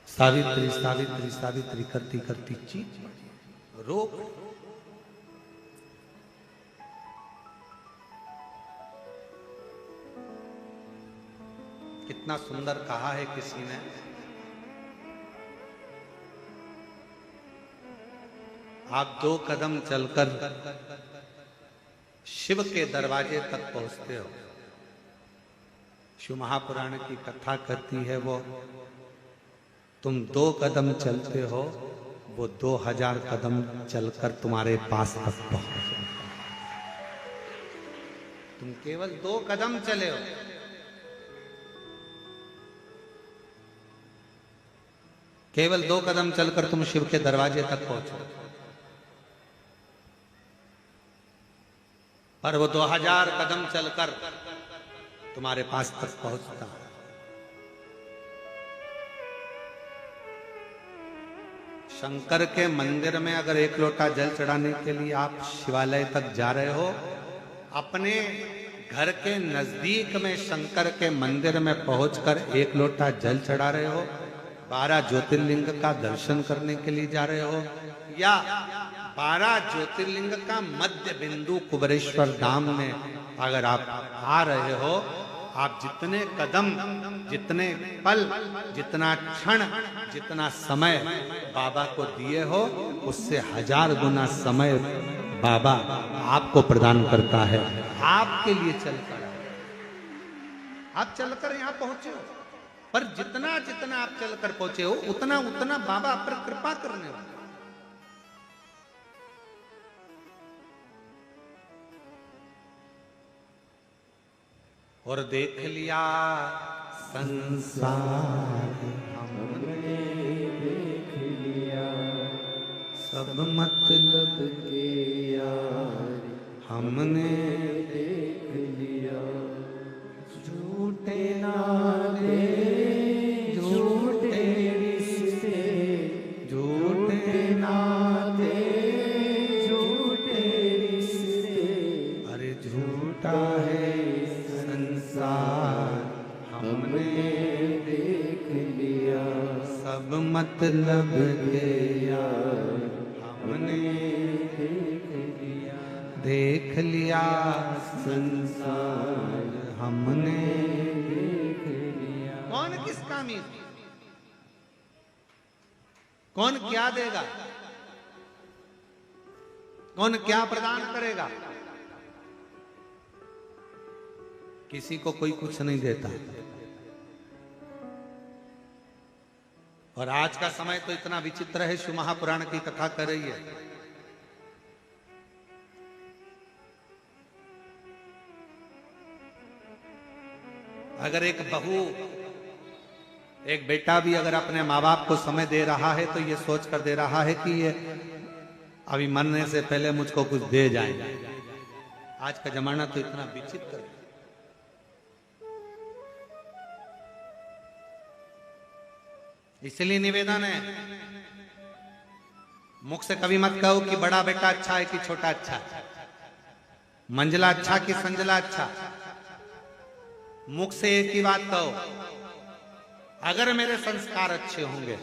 सावित्री सावित्री सावित्री करती करती चीख रो। कितना सुंदर कहा है किसी ने, आप 2 कदम चलकर शिव के दरवाजे तक पहुंचते हो। शिव महापुराण की कथा करती है वो, तुम 2 कदम चलते हो, वो 2000 कदम चलकर तुम्हारे पास तक पहुंचे। तुम केवल 2 कदम चले हो, केवल 2 कदम चलकर तुम शिव के दरवाजे तक पहुंचो, पर वो 2000 कदम चलकर तुम्हारे पास तक पहुंचता है। शंकर के मंदिर में अगर 1 लोटा जल चढ़ाने के लिए आप शिवालय तक जा रहे हो, अपने घर के नजदीक में शंकर के मंदिर में पहुंचकर 1 लोटा जल चढ़ा रहे हो, 12 ज्योतिर्लिंग का दर्शन करने के लिए जा रहे हो, या 12 ज्योतिर्लिंग का मध्य बिंदु कुबेरेश्वर धाम में अगर आप आ रहे हो, आप जितने कदम, जितने पल, जितना क्षण, जितना समय बाबा को दिए हो, उससे 1000 गुना समय बाबा आपको प्रदान करता है। आपके लिए चलकर आप चलकर यहां पहुंचे हो, पर जितना जितना आप चलकर पहुंचे हो, उतना उतना बाबा आप पर कृपा करने वाले। और देख लिया संसार हमने, देख लिया सब मतलब के यार हमने, देख लिया झूठे नाते झूठे रिश्ते, झूठे नाते झूठे रिश्ते, अरे झूठा है संसार हमने, देख लिया सब मतलब के यार हमने, देख लिया संसार हमने, देख लिया। कौन किस कामी, कौन क्या देगा, कौन क्या प्रदान करेगा? किसी को कोई कुछ नहीं देता। और आज का समय तो इतना विचित्र है, शिव महापुराण की कथा कर रही है। अगर एक बहू, एक बेटा भी अगर अपने माँ बाप को समय दे रहा है, तो ये सोच कर दे रहा है कि ये अभी मरने से पहले मुझको कुछ दे जाए। आज का जमाना तो इतना विचित्र है। इसलिए निवेदन है, मुख से कभी मत कहो कि बड़ा बेटा अच्छा है कि छोटा अच्छा है। मंजला अच्छा कि संजला अच्छा? मुख से एक ही बात कहो, अगर मेरे संस्कार अच्छे होंगे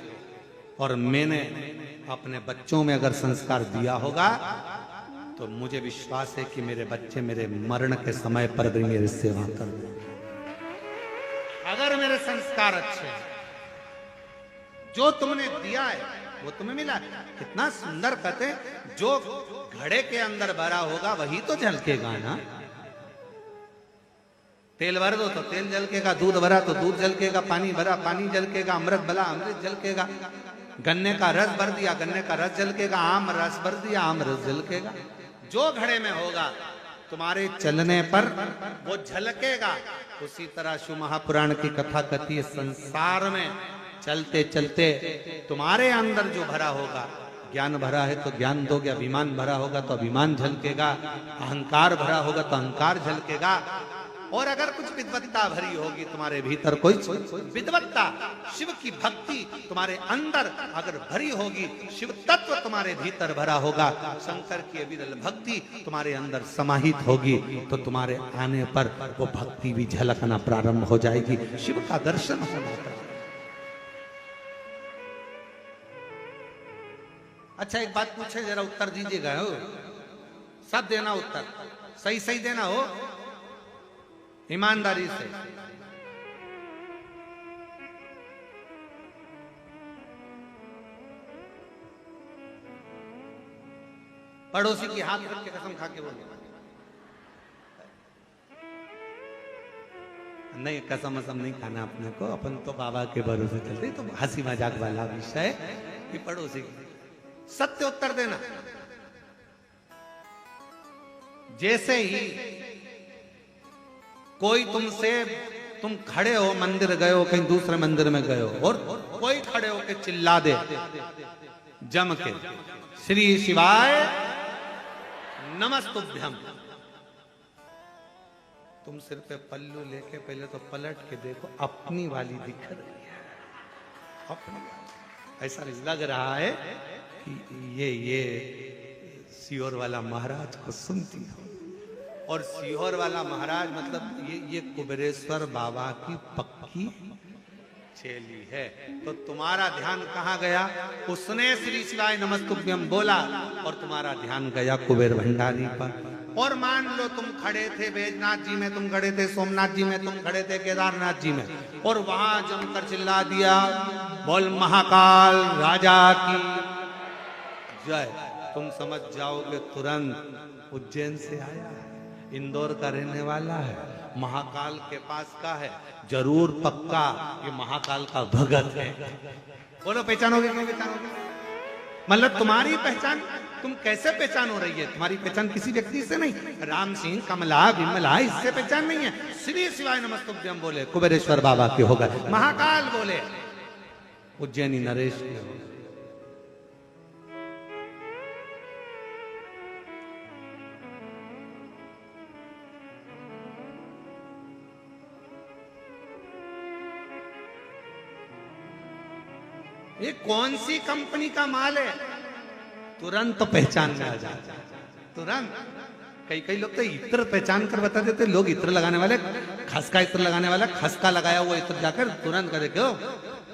और मैंने अपने बच्चों में अगर संस्कार दिया होगा तो मुझे विश्वास है कि मेरे बच्चे मेरे मरण के समय पर भी मेरी सेवा कर देंगे। अगर मेरे संस्कार अच्छे हैं, जो तुमने दिया है वो तुम्हें मिला है। कितना सुंदर कहते, जो घड़े के अंदर भरा होगा वही तो झलकेगा ना। तेल भर दो तो तेल झलकेगा, दूध भरा तो दूध झलकेगा, पानी भरा पानी झलकेगा, अमृत भरा अमृत झलकेगा, गन्ने का रस भर दिया गन्ने का रस झलकेगा, आम रस भर दिया आम रस झलकेगा। जो घड़े में होगा तुम्हारे चलने पर वो झलकेगा। उसी तरह शिव महापुराण की कथा कहती है, संसार में चलते चलते तुम्हारे अंदर जो भरा होगा, ज्ञान भरा है तो ज्ञान दोगे, अभिमान भरा होगा तो अभिमान झलकेगा, अहंकार भरा होगा तो अहंकार झलकेगा। और अगर कुछ विद्वत्ता भरी होगी तुम्हारे भीतर, कोई विद्वत्ता शिव की भक्ति तुम्हारे अंदर अगर भरी होगी, शिव तत्व तुम्हारे भीतर भरा होगा, शंकर की अविरल भक्ति तुम्हारे अंदर समाहित होगी, तो तुम्हारे आने पर वो भक्ति भी झलकना प्रारंभ हो जाएगी, शिव का दर्शन होगा। अच्छा एक बात पूछे, जरा उत्तर दीजिएगा, हो सब देना उत्तर, सही सही देना हो, ईमानदारी से। पड़ोसी की हाथ रख के कसम खा के बोले, नहीं कसम वसम नहीं खाना अपने को, अपन तो बाबा के भरोसे चलते, तो हंसी मजाक वाला विषय कि पड़ोसी सत्य उत्तर देना। जैसे ही कोई तुमसे, तुम खड़े हो मंदिर गए हो, कहीं दूसरे मंदिर में गए हो और कोई खड़े हो के चिल्ला दे जम के, श्री शिवाय नमस्तुभ्यम, तुम सिर पे पल्लू लेके पहले तो पलट के देखो, अपनी वाली दिख रही है, अपनी, ऐसा नहीं लग रहा है कि ये सीहोर वाला महाराज को सुनती हो। और सीहोर वाला महाराज मतलब ये कुबेरेश्वर बाबा की पक्की चेली है। तो तुम्हारा ध्यान कहाँ गया? उसने श्री शिवाय नमस्तुभ्यम बोला और तुम्हारा ध्यान गया कुबेर भंडारी पर। और मान लो तुम खड़े थे बैजनाथ जी में, तुम खड़े थे सोमनाथ जी में, तुम खड़े थे केदारनाथ जी में, और वहां जमकर चिल्ला दिया, बोल महाकाल राजा की जय, तुम समझ जाओगे तुरंत उज्जैन से आया है, इंदौर का रहने वाला है, महाकाल के पास का है, जरूर पक्का ये महाकाल का भगत है। बोलो पहचानोगे क्या? पहचानोगे? मतलब तुम्हारी पहचान, तुम कैसे पहचान हो रही है? तुम्हारी पहचान किसी व्यक्ति से नहीं, राम सिंह कमला विमला इससे पहचान नहीं है। श्री शिवाय नमस्तुभ्यम बोले कुबेरेश्वर बाबा के हो गए, महाकाल बोले उज्जैनी नरेश के हो गए। ये कौन सी कंपनी का माल है? तुरंत तो पहचान में आ जाता, तुरंत। कई लोग तो इत्र पहचान कर बता देते, लोग इत्र लगाने वाले, खस का इत्र लगाने वाला खस का लगाया हुआ इत्र जाकर तुरंत कर देखो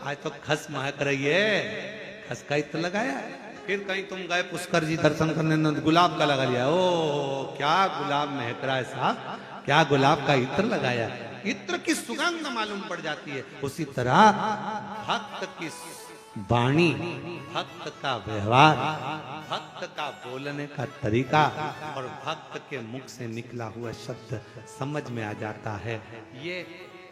आज तो खस महक रही है, खस का इत्र लगाया। फिर कहीं तुम गए पुष्कर जी दर्शन करने, गुलाब का लगा लिया, ओ क्या गुलाब महक रहा है साहब, क्या गुलाब का इत्र लगाया, इत्र की सुगंध मालूम पड़ जाती है। उसी तरह भक्त की वाणी, भक्त का व्यवहार, भक्त का बोलने का तरीका और भक्त के मुख से निकला हुआ शब्द समझ में आ जाता है, ये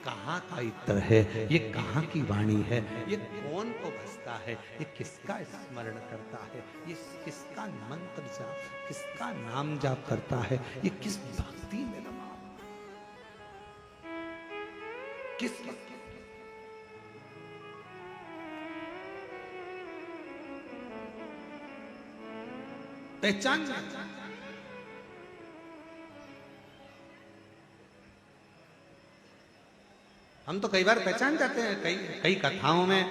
कहाँ का इत्र है, ये कहाँ की वाणी है, ये कौन को भसता है, ये किसका स्मरण करता है, ये किसका मंत्र जाप, किसका नाम जाप करता है, ये किस भक्ति में रमा, किस पहचान। हम तो कई बार पहचान जाते हैं, कई कथाओं में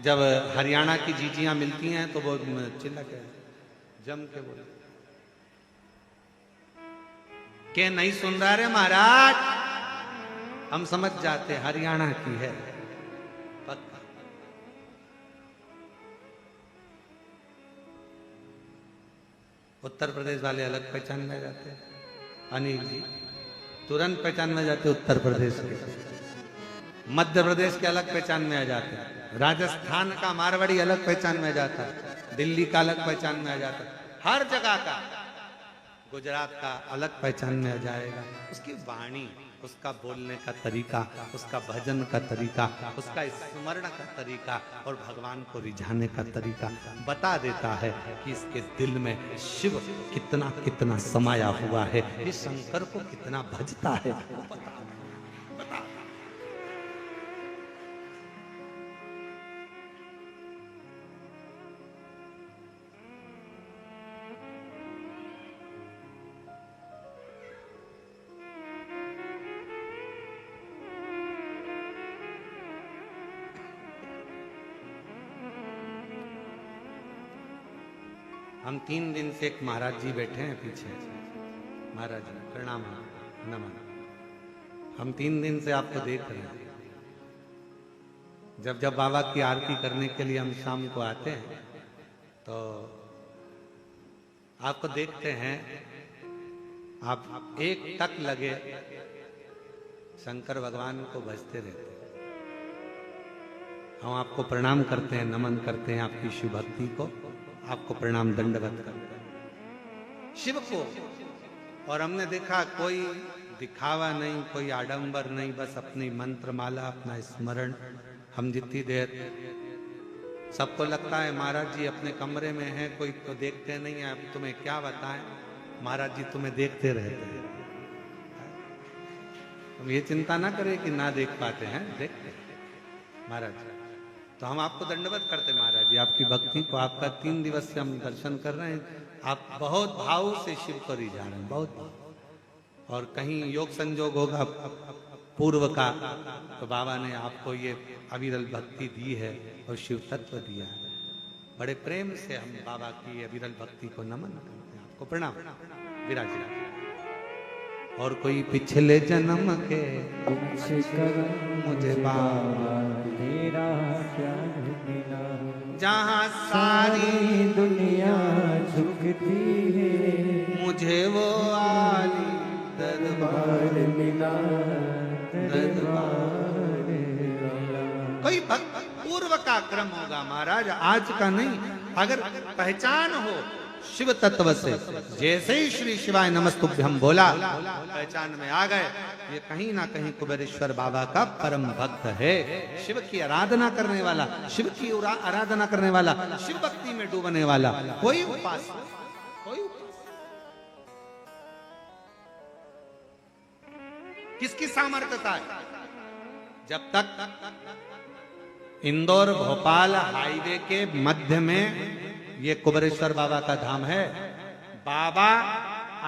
जब हरियाणा की जीजियां मिलती हैं तो वो चिल्ला के जम के बोले, के नहीं सुन रहा रे महाराज, हम समझ जाते हरियाणा की है पक्का। उत्तर प्रदेश वाले अलग पहचान में जाते हैं, अनिल जी तुरंत पहचान में जाते उत्तर प्रदेश के, मध्य प्रदेश के अलग पहचान में आ जाते हैं, राजस्थान का मारवाड़ी अलग पहचान में आ जाता है, दिल्ली का अलग पहचान में आ जाता है, हर जगह का, गुजरात का अलग पहचान में आ जाएगा। उसकी वाणी, उसका बोलने का तरीका, उसका भजन का तरीका, उसका स्मरण का तरीका और भगवान को रिझाने का तरीका बता देता है कि इसके दिल में शिव कितना कितना समाया हुआ है, ये शंकर को कितना भजता है। बता। हम 3 दिन से एक महाराज जी बैठे हैं पीछे, महाराज जी प्रणाम नमन। हम 3 दिन से आपको देख रहे हैं, जब जब बाबा की आरती करने के लिए हम शाम को आते हैं तो आपको देखते हैं, आप एक टक लगे शंकर भगवान को भजते रहते हैं। हम आपको प्रणाम करते हैं, नमन करते हैं आपकी शिव भक्ति को, आपको प्रणाम दंडवत करते हैं शिव को। और हमने देखा कोई दिखावा नहीं, कोई आडंबर नहीं, बस अपनी मंत्र माला, अपना स्मरण। हम जितनी देर सबको लगता है महाराज जी अपने कमरे में हैं, कोई तो देखते नहीं है, अब तुम्हें क्या बताएं, महाराज जी तुम्हें देखते रहते हैं। तुम ये चिंता ना करें कि ना देख पाते हैं, देखते महाराज जी। तो हम आपको दंडवत करते महाराज जी, आपकी भक्ति को, आपका 3 दिवस से हम दर्शन कर रहे हैं, आप बहुत भाव से शिव को रिझा रहे हैं, बहुत भाव। और कहीं योग संजोग होगा पूर्व का तो बाबा ने आपको ये अविरल भक्ति दी है और शिव तत्व दिया है। बड़े प्रेम से हम बाबा की अविरल भक्ति को नमन करते हैं, आपको प्रणाम विराज। और कोई पिछले जन्म के मुझे बाबा तेरा प्यार मिला, जहाँ सारी दुनिया झुकती है, मुझे वो आली दरबार मिला, दरबार मिला। कोई भक्त पूर्व का क्रम होगा महाराज, आज का नहीं। अगर पहचान हो शिव तत्व से, जैसे ही श्री शिवाय नमस्तुभ्यम बोला, पहचान में आ गए, ये कहीं ना कहीं कुबेरेश्वर बाबा का परम भक्त है, शिव की आराधना करने वाला, शिव की आराधना करने वाला, शिव भक्ति में डूबने वाला कोई उपासक, कोई किसकी सामर्थ्यता है। जब तक इंदौर भोपाल हाईवे के मध्य में ये कुबेरेश्वर बाबा का धाम है, बाबा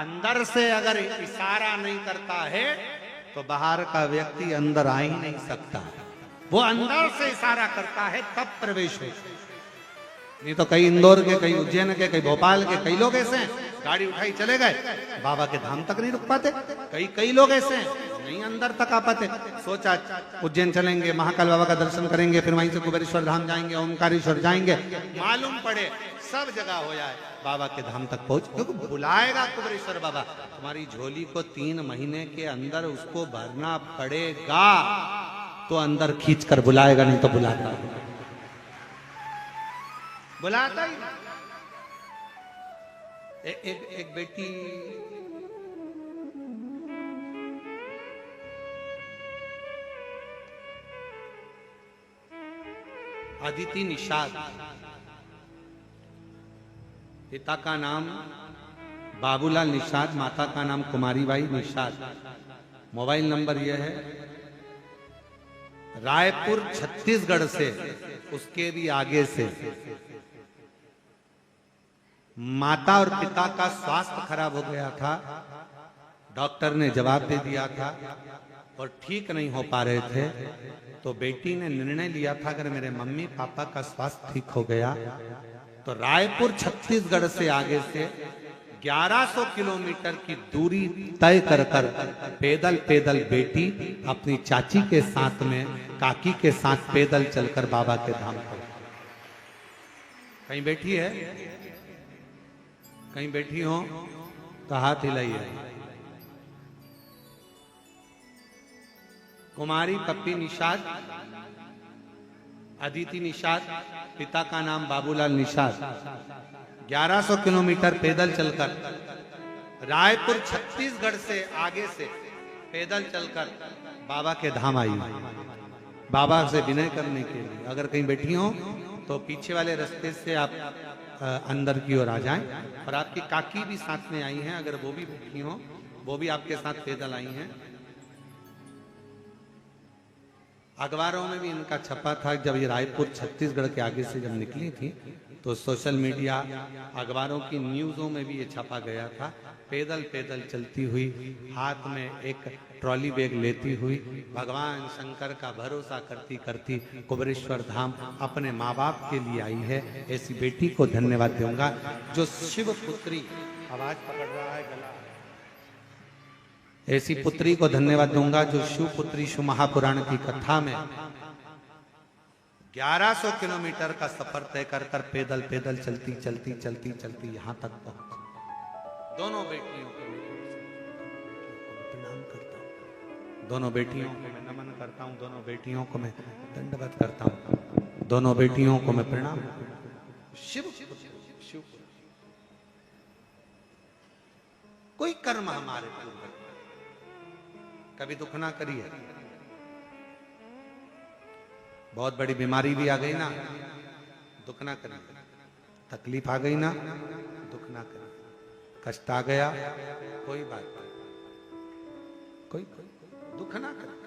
अंदर से अगर इशारा नहीं करता है तो बाहर का व्यक्ति अंदर आ ही नहीं सकता। वो अंदर से इशारा करता है तब प्रवेश हो। नहीं तो कई इंदौर के, कई उज्जैन के, कई भोपाल के कई लोग ऐसे हैं, गाड़ी उठाई चले गए, बाबा के धाम तक नहीं रुक पाते। कई लोग ऐसे हैं नहीं अंदर तक आ पाते। सोचा उज्जैन चलेंगे, महाकाल बाबा का दर्शन करेंगे, फिर वहीं से कुबेरेश्वर धाम जाएंगे, ओमकारेश्वर जाएंगे, मालूम पड़े सब जगह हो जाए, बाबा के धाम तक पहुंच, क्योंकि बुलाएगा कुबेरेश्वर बाबा। तुम्हारी झोली को 3 महीने के अंदर उसको भरना पड़ेगा, तो अंदर खींच कर बुलाएगा, नहीं तो बुलाता ही। एक बेटी अदिति निषाद, पिता का नाम बाबूलाल निषाद, माता का नाम कुमारीबाई निषाद। मोबाइल नंबर यह है, रायपुर छत्तीसगढ़ से, उसके भी आगे से। माता और पिता का स्वास्थ्य खराब हो गया था, डॉक्टर ने जवाब दे दिया था और ठीक नहीं हो पा रहे थे, तो बेटी ने निर्णय लिया था अगर मेरे मम्मी पापा का स्वास्थ्य ठीक हो गया तो रायपुर छत्तीसगढ़ से आगे से 1100 किलोमीटर की दूरी तय कर कर पैदल पैदल बेटी अपनी चाची के साथ में, काकी के साथ पैदल चलकर बाबा के धाम पर। कहीं बैठी है, कहीं बैठी हो तो हाथ हिलाइए। कुमारी पप्पी निषाद, अदिति निषाद, पिता का नाम बाबूलाल निषाद, 1100 किलोमीटर पैदल चलकर रायपुर छत्तीसगढ़ से आगे से पैदल चलकर बाबा के धाम आई, बाबा से विनय करने के लिए। अगर कहीं बैठी हो तो पीछे वाले रास्ते से आप अंदर की ओर आ जाएं। और आपकी काकी भी साथ में आई हैं, अगर वो भी बैठी हो, वो भी आपके साथ पैदल आई हैं। अखबारों में भी इनका छपा था। जब ये रायपुर छत्तीसगढ़ के आगे से जब निकली थी तो सोशल मीडिया, अखबारों की न्यूज़ों में भी ये छपा गया था। पैदल पैदल चलती हुई, हाथ में एक ट्रॉली बैग लेती हुई, भगवान शंकर का भरोसा करती करती कुबेरेश्वर धाम अपने माँ बाप के लिए आई है। ऐसी बेटी को धन्यवाद दूंगा जो शिव पुत्री, आवाज पकड़ रहा है गला, ऐसी पुत्री को धन्यवाद दूंगा जो शिव पुत्री शिव महापुराण की कथा में 1100 किलोमीटर का सफर तय कर कर पैदल पैदल चलती चलती चलती चलती यहां तक पहुंची। दोनों बेटियों को प्रणाम करता हूं, दोनों बेटियों को मैं नमन करता हूं, दोनों बेटियों को मैं दंडवत करता हूं, दोनों बेटियों को मैं प्रणाम। शिव शिव कोई कर्म हमारे पूर्व कभी दुख ना करिए। बहुत बड़ी बीमारी भी आ गई ना, दुख ना करिए। तकलीफ आ गई ना, दुख ना करिए। कष्ट आ गया, कोई बात नहीं, कोई दुख ना करिए।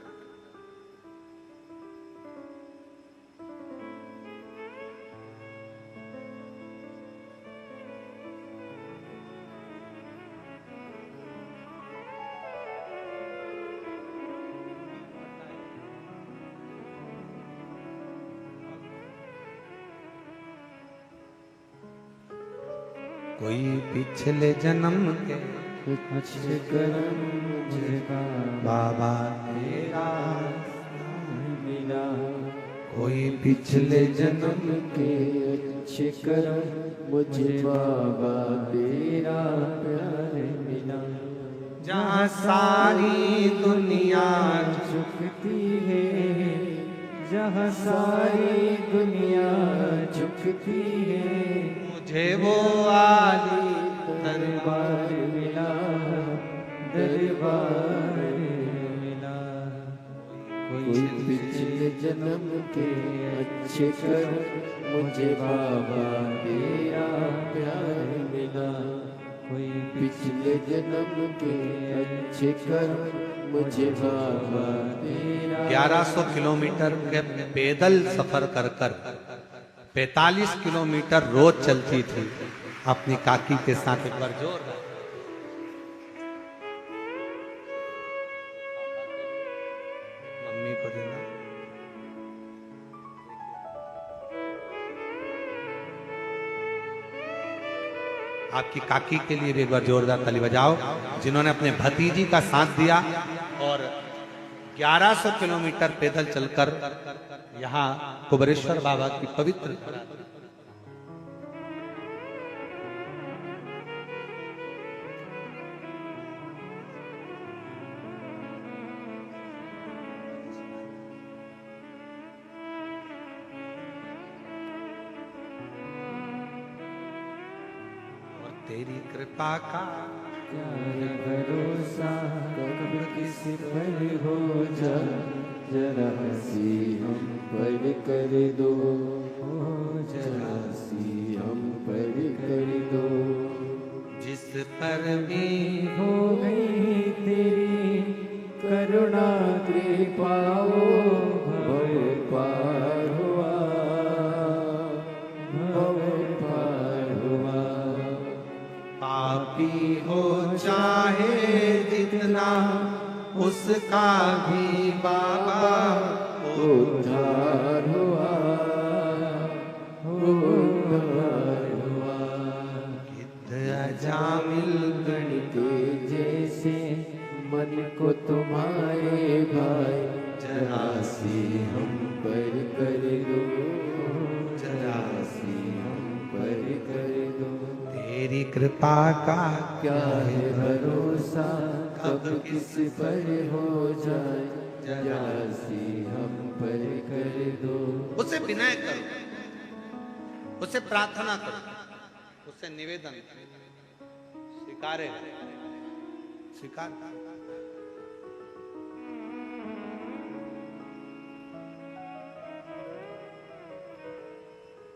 कोई पिछले जन्म के अच्छे कर्म मुझे बाबा तेरा मिला, कोई पिछले जन्म के अच्छे कर्म मुझे बाबा तेरा प्यार मिला। जहाँ सारी दुनिया झुकती है, जहाँ सारी दुनिया झुकती है, मुझे वो आली दरबार मिला, दरबार मिला। कोई पिछले जन्म के अच्छे कर्म मुझे बाबा तेरा प्यार मिला। कोई पिछले जन्म के अच्छे कर्म मुझे बाबा तेरा। 1100 किलोमीटर के पैदल सफर कर कर 45 किलोमीटर रोज चलती थी अपनी काकी के साथ। एक बार जोर मम्मी को देना। आपकी काकी के लिए भी एक बार जोरदार ताली बजाओ, जिन्होंने अपने भतीजी का साथ दिया और 1100 किलोमीटर पैदल चलकर यहाँ कुबेरेश्वर बाबा की पवित्र और तेरी कृपा का क्या भरोसा कब किस पर हो जा, जरा सी हम पर कर दो, जरा सी हम पर कर दो। जिस पर भी हो गई तेरी करुणा कृपा, भव पार हुआ, भव पार हुआ। पापी हो चाहे जितना उसका भी बाबा उद्धार हुआ, उद्धार हुआ। गिद्ध अजामिल गणित जैसे मन को तुम्हारे भाई जरा सी हम पर कर दो, जरा सी हम पर कर दो। तेरी कृपा का क्या है भरोसा कब किस पर हो जाए, जरा सी हम पर कर दो। उसे विनय करो, उसे प्रार्थना करो, उसे निवेदन स्वीकारे, स्वीकार।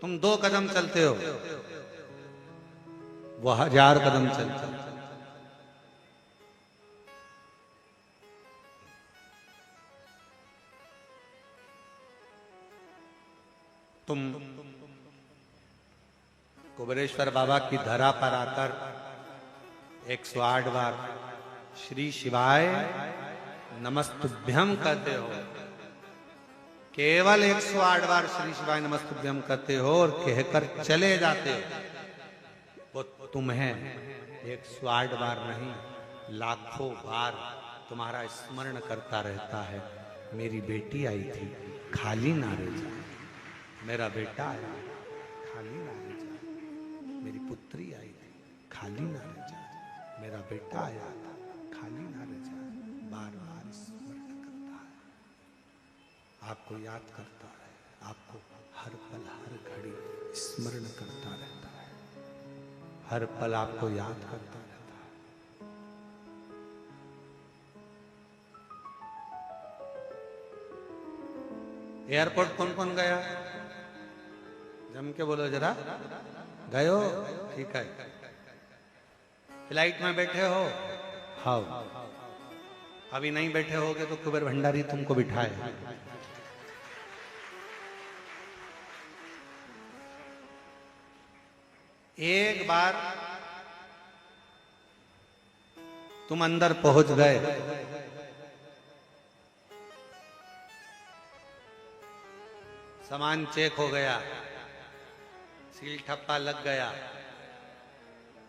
तुम 2 कदम चलते हो, वो 1000 कदम चलता है। तुम कुबेरेश्वर बाबा की धरा पर आकर 108 बार श्री शिवाय नमस्तुभ्यम कहते हो, केवल 108 बार श्री शिवाय नमस्तुभ्यम कहते हो और कहकर चले जाते हो। वो तुम्हें 108 बार नहीं, लाखों बार तुम्हारा स्मरण करता रहता है। मेरी बेटी आई थी, खाली ना रह जाए। मेरा बेटा आया, खाली ना रह जाए। मेरी पुत्री आई थी, खाली ना रह जाए। मेरा बेटा आया था, खाली ना रह जाए। बार बार स्मरण करता है, आपको याद करता है, आपको हर पल हर घड़ी स्मरण करता रहता है, हर पल आपको याद करता रहता है। एयरपोर्ट कौन कौन गया? जम के बोलो जरा। गए हो? ठीक है। फ्लाइट में बैठे हो? हाँ। अभी नहीं बैठे होगे तो कुबेर भंडारी तुमको बिठाए। एक बार तुम अंदर पहुंच गए, सामान चेक हो गया, सील ठप्पा लग गया,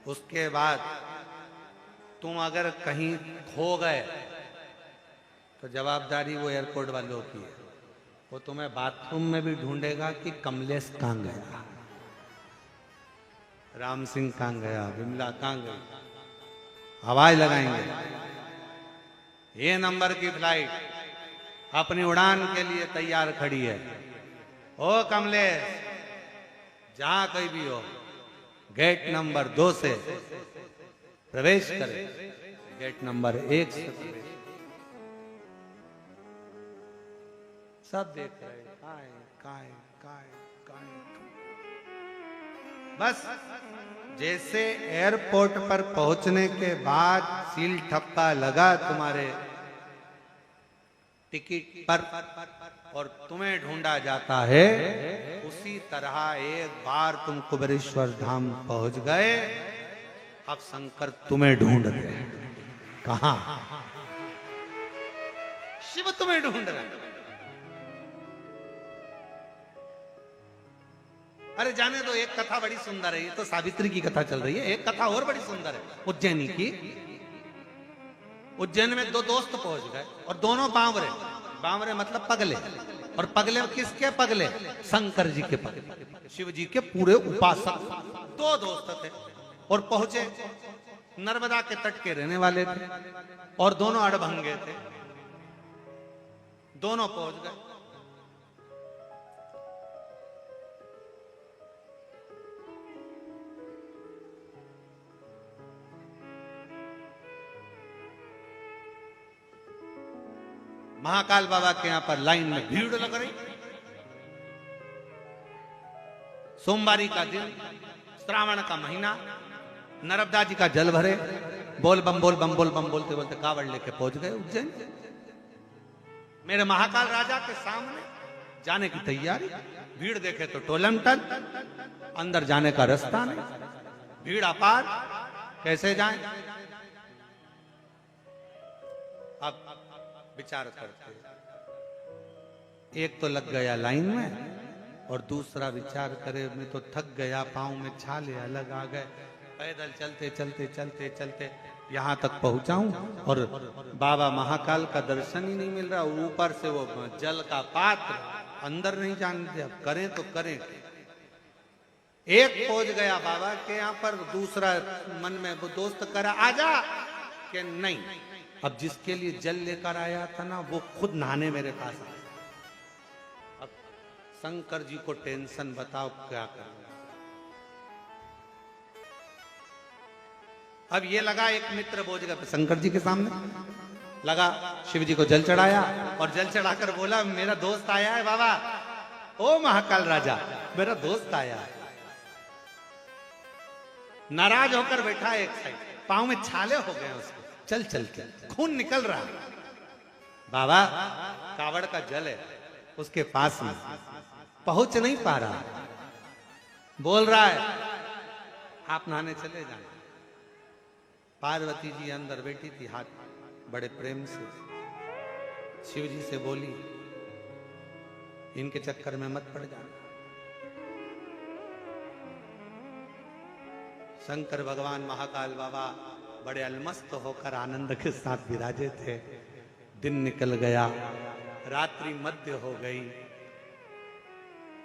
उसके बाद तुम अगर कहीं खो गए तो जवाबदारी वो एयरपोर्ट वालों की है। वो तुम्हें बाथरूम में भी ढूंढेगा कि कमलेश कहाँ गया, राम सिंह कहाँ गया, विमला कहाँ गई, आवाज लगाएंगे। ये नंबर की फ्लाइट अपनी उड़ान के लिए तैयार खड़ी है। ओ कमलेश, जहां कहीं भी हो, गेट नंबर 2 से प्रवेश करे, गेट नंबर 1 से प्रवेश। सब देख रहे, काय। बस जैसे एयरपोर्ट पर पहुंचने के बाद सील ठप्पा लगा तुम्हारे टिकट पर और तुम्हें ढूंढा जाता है, उसी तरह एक बार तुम कुबेरेश्वर धाम पहुंच गए। अब शंकर तुम्हें ढूंढ रहे हैं। कहां? शिव तुम्हें ढूंढ रहे हैं। अरे जाने दो, एक कथा बड़ी सुंदर है। ये तो सावित्री की कथा चल रही है, एक कथा और बड़ी सुंदर है उज्जैनी की। उज्जैन में 2 दोस्त पहुंच गए और दोनों बावरे, बावरे मतलब पगले। और पगले किसके पगले? शंकर जी के पगले, शिव जी के पूरे उपासक। 2 दोस्त थे और पहुंचे, नर्मदा के तट के रहने वाले थे और दोनों अड़भंगे थे। दोनों पहुंच गए। महाकाल बाबा के यहां पर लाइन में भीड़ लग रही। सोमवारी का दिन, श्रावण का महीना, नर्मदा जी का जल भरे, बोल बम बोल बम बोल बम बोलते बोलते कावड़ लेके पहुंच गए उज्जैन। मेरे महाकाल राजा के सामने जाने की तैयारी। भीड़ देखे तो टोलम टन, अंदर जाने का रास्ता नहीं, भीड़ अपार, कैसे जाएं? अब विचार करते, एक तो लग गया लाइन में और दूसरा विचार करे मैं तो थक गया, पांव में छाले अलग आ गए, पैदल चलते चलते चलते चलते यहाँ तक पहुंचा हूं और बाबा महाकाल का दर्शन ही नहीं मिल रहा। ऊपर से वो जल का पात्र, अंदर नहीं जानते, अब करें तो करें। एक पहुंच गया बाबा के यहाँ पर, दूसरा मन में वो दोस्त करा आजा कि नहीं। अब जिसके लिए जल लेकर आया था ना, वो खुद नहाने मेरे पास आया। अब शंकर जी को टेंशन, बताओ क्या करें। अब ये लगा एक मित्र बोझ गया शंकर जी के सामने, लगा शिव जी को जल चढ़ाया और जल चढ़ाकर बोला मेरा दोस्त आया है बाबा, ओ महाकाल राजा मेरा दोस्त आया है। नाराज होकर बैठा एक साइड, पांव में छाले हो गए उसके, चल चल के खून निकल रहा है। बाबा कावड़ का जल है उसके पास में, पहुंच नहीं पा रहा, बोल रहा है आप नहाने चले जाए। पार्वती जी अंदर बैठी थी, हाथ बड़े प्रेम से शिव जी से बोली इनके चक्कर में मत पड़ जाना। शंकर भगवान महाकाल बाबा बड़े अलमस्त होकर आनंद के साथ विराजे थे। दिन निकल गया, रात्रि मध्य हो गई,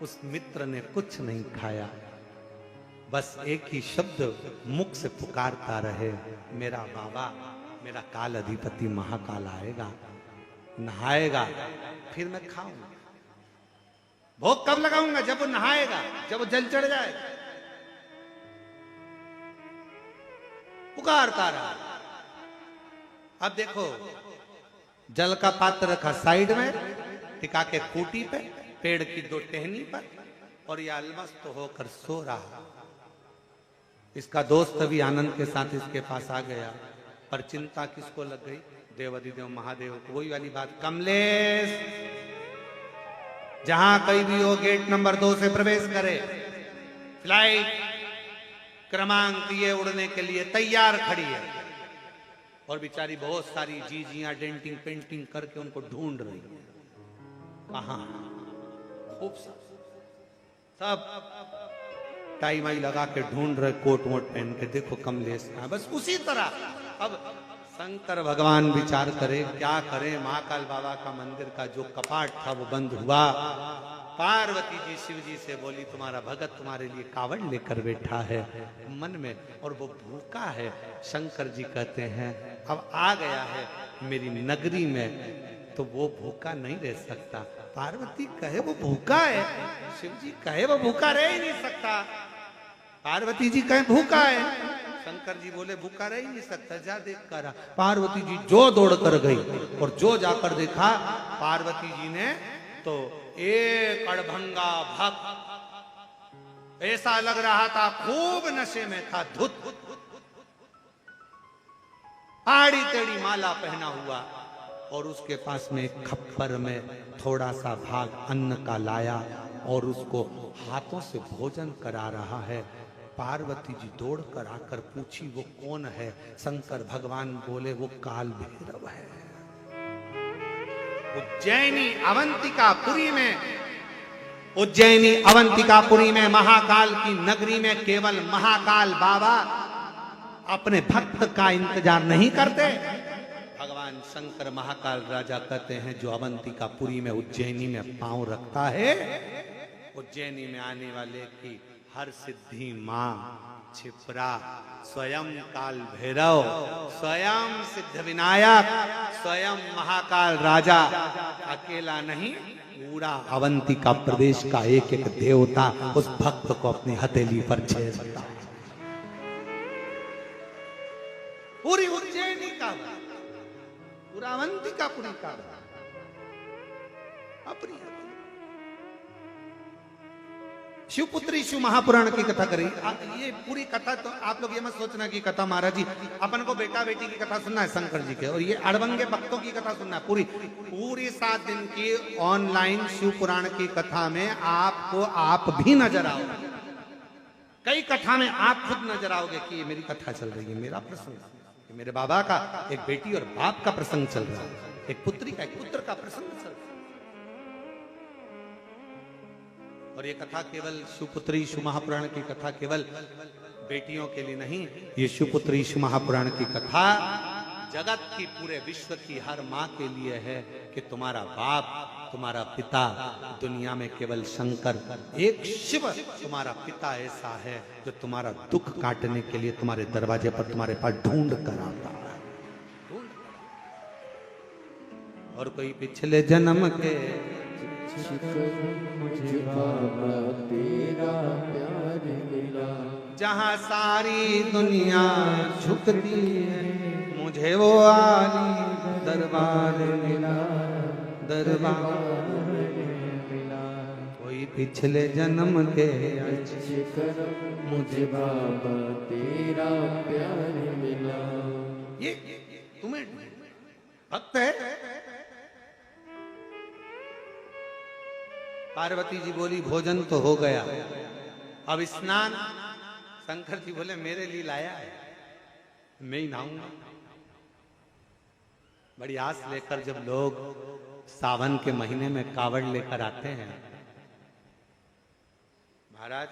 उस मित्र ने कुछ नहीं खाया, बस एक ही शब्द मुख से पुकारता रहे, मेरा बाबा, मेरा काल अधिपति महाकाल आएगा, नहाएगा, फिर मैं खाऊंगा। भोग कब लगाऊंगा? जब वो नहाएगा, जब वो जल चढ़ जाएगा। पुकारता रहा। अब देखो जल का पात्र रखा साइड में, टिका के खूंटी पे, पेड़ की दो टहनी पर, और यह अलमस्त होकर सो रहा। इसका दोस्त भी आनंद के साथ इसके पास आ गया, पर चिंता किसको लग गई? देवाधिदेव महादेव को। वही वाली बात, कमलेश जहां कहीं भी हो गेट नंबर 2 से प्रवेश करे, फ्लाइट क्रमांक ये उड़ने के लिए तैयार खड़ी है। और बेचारी बहुत सारी जीजियां डेंटिंग पेंटिंग करके उनको ढूंढ रही है, कहां? खूब सब टाई माई लगा के ढूंढ रहे, कोट वोट पहन के, देखो कमलेश है। बस उसी तरह अब शंकर भगवान विचार करे क्या करे। महाकाल बाबा का मंदिर का जो कपाट था वो बंद हुआ। पार्वती जी शिव जी से बोली तुम्हारा भगत तुम्हारे लिए कावड़ लेकर बैठा है मन में, और वो भूखा है। शंकर जी कहते हैं अब आ गया है मेरी नगरी में, तो वो भूखा नहीं रह सकता। पार्वती कहे वो भूखा है, शिव जी कहे वो भूखा रह ही नहीं सकता। पार्वती जी कहे भूखा है, शंकर जी बोले भूखा रह ही नहीं सकता, जा देख कर। पार्वती जी जो दौड़ कर गई और जो जाकर देखा, पार्वती जी ने तो एक अड़भंगा भक्त, ऐसा लग रहा था खूब नशे में था, धुत आड़ी टेढ़ी माला पहना हुआ, और उसके पास में एक खप्पर में थोड़ा सा भाग अन्न का लाया और उसको हाथों से भोजन करा रहा है। पार्वती जी दौड़ कर आकर पूछी वो कौन है? शंकर भगवान बोले वो काल भैरव है। उज्जैनी अवंतिकापुरी में, उज्जैनी अवंतिकापुरी में महाकाल की नगरी में केवल महाकाल बाबा अपने भक्त का इंतजार नहीं करते। भगवान शंकर महाकाल राजा कहते हैं जो अवंतिकापुरी में उज्जैनी में पांव रखता है, उज्जैनी में आने वाले की हर सिद्धि मां छिपरा, स्वयं काल भैरव, स्वयं सिद्ध विनायक, स्वयं महाकाल राजा, अकेला नहीं पूरा अवंतिका प्रदेश का एक एक देवता उस भक्त को अपनी हथेली पर छेड़ता है। पूरी उज्जैनी का, पूरा अवंतिकापुरी का अपनी शिवपुत्री शिव महापुराण की कथा करी। ये पूरी कथा तो आप लोग ये मत सोचना कि कथा महाराज जी अपन को बेटा बेटी की कथा सुनना है शंकर जी के, और ये अड़बंगे भक्तों की कथा सुनना है। पूरी 7 दिन की ऑनलाइन शिव पुराण की कथा में आपको आप भी नजर आओगे। कई कथा में आप खुद नजर आओगे कि ये मेरी कथा चल रही है, मेरा प्रसंग, मेरे बाबा का एक बेटी और बाप का प्रसंग चल रहा है, एक पुत्री का एक पुत्र का प्रसंग चल रहा है। और ये कथा केवल शिवपुत्री शिव महापुराण की कथा केवल बेटियों के लिए नहीं, यीशु पुत्र यीशु महापुराण की कथा जगत की, पूरे विश्व की हर माँ के लिए है कि तुम्हारा बाप, तुम्हारा पिता, दुनिया में केवल शंकर, एक शिव तुम्हारा पिता ऐसा है जो तुम्हारा दुख काटने के लिए तुम्हारे दरवाजे पर तुम्हारे पास ढूंढ कर आता है। और कोई पिछले जन्म के मुझे बाबा तेरा प्यार मिला, जहां सारी दुनिया झुकती है, मुझे वो आली दरबार मिला, दरबार मिला। कोई पिछले जन्म के अच्छे कर्म मुझे बाबा तेरा प्यार मिला। ये तुम्हें भक्त है। पार्वती जी बोली भोजन तो हो गया, अब स्नान। शंकर जी बोले मेरे लिए लाया है, मैं ही नहाऊंगा। बड़ी आस लेकर जब लोग सावन के महीने में कावड़ लेकर आते हैं, महाराज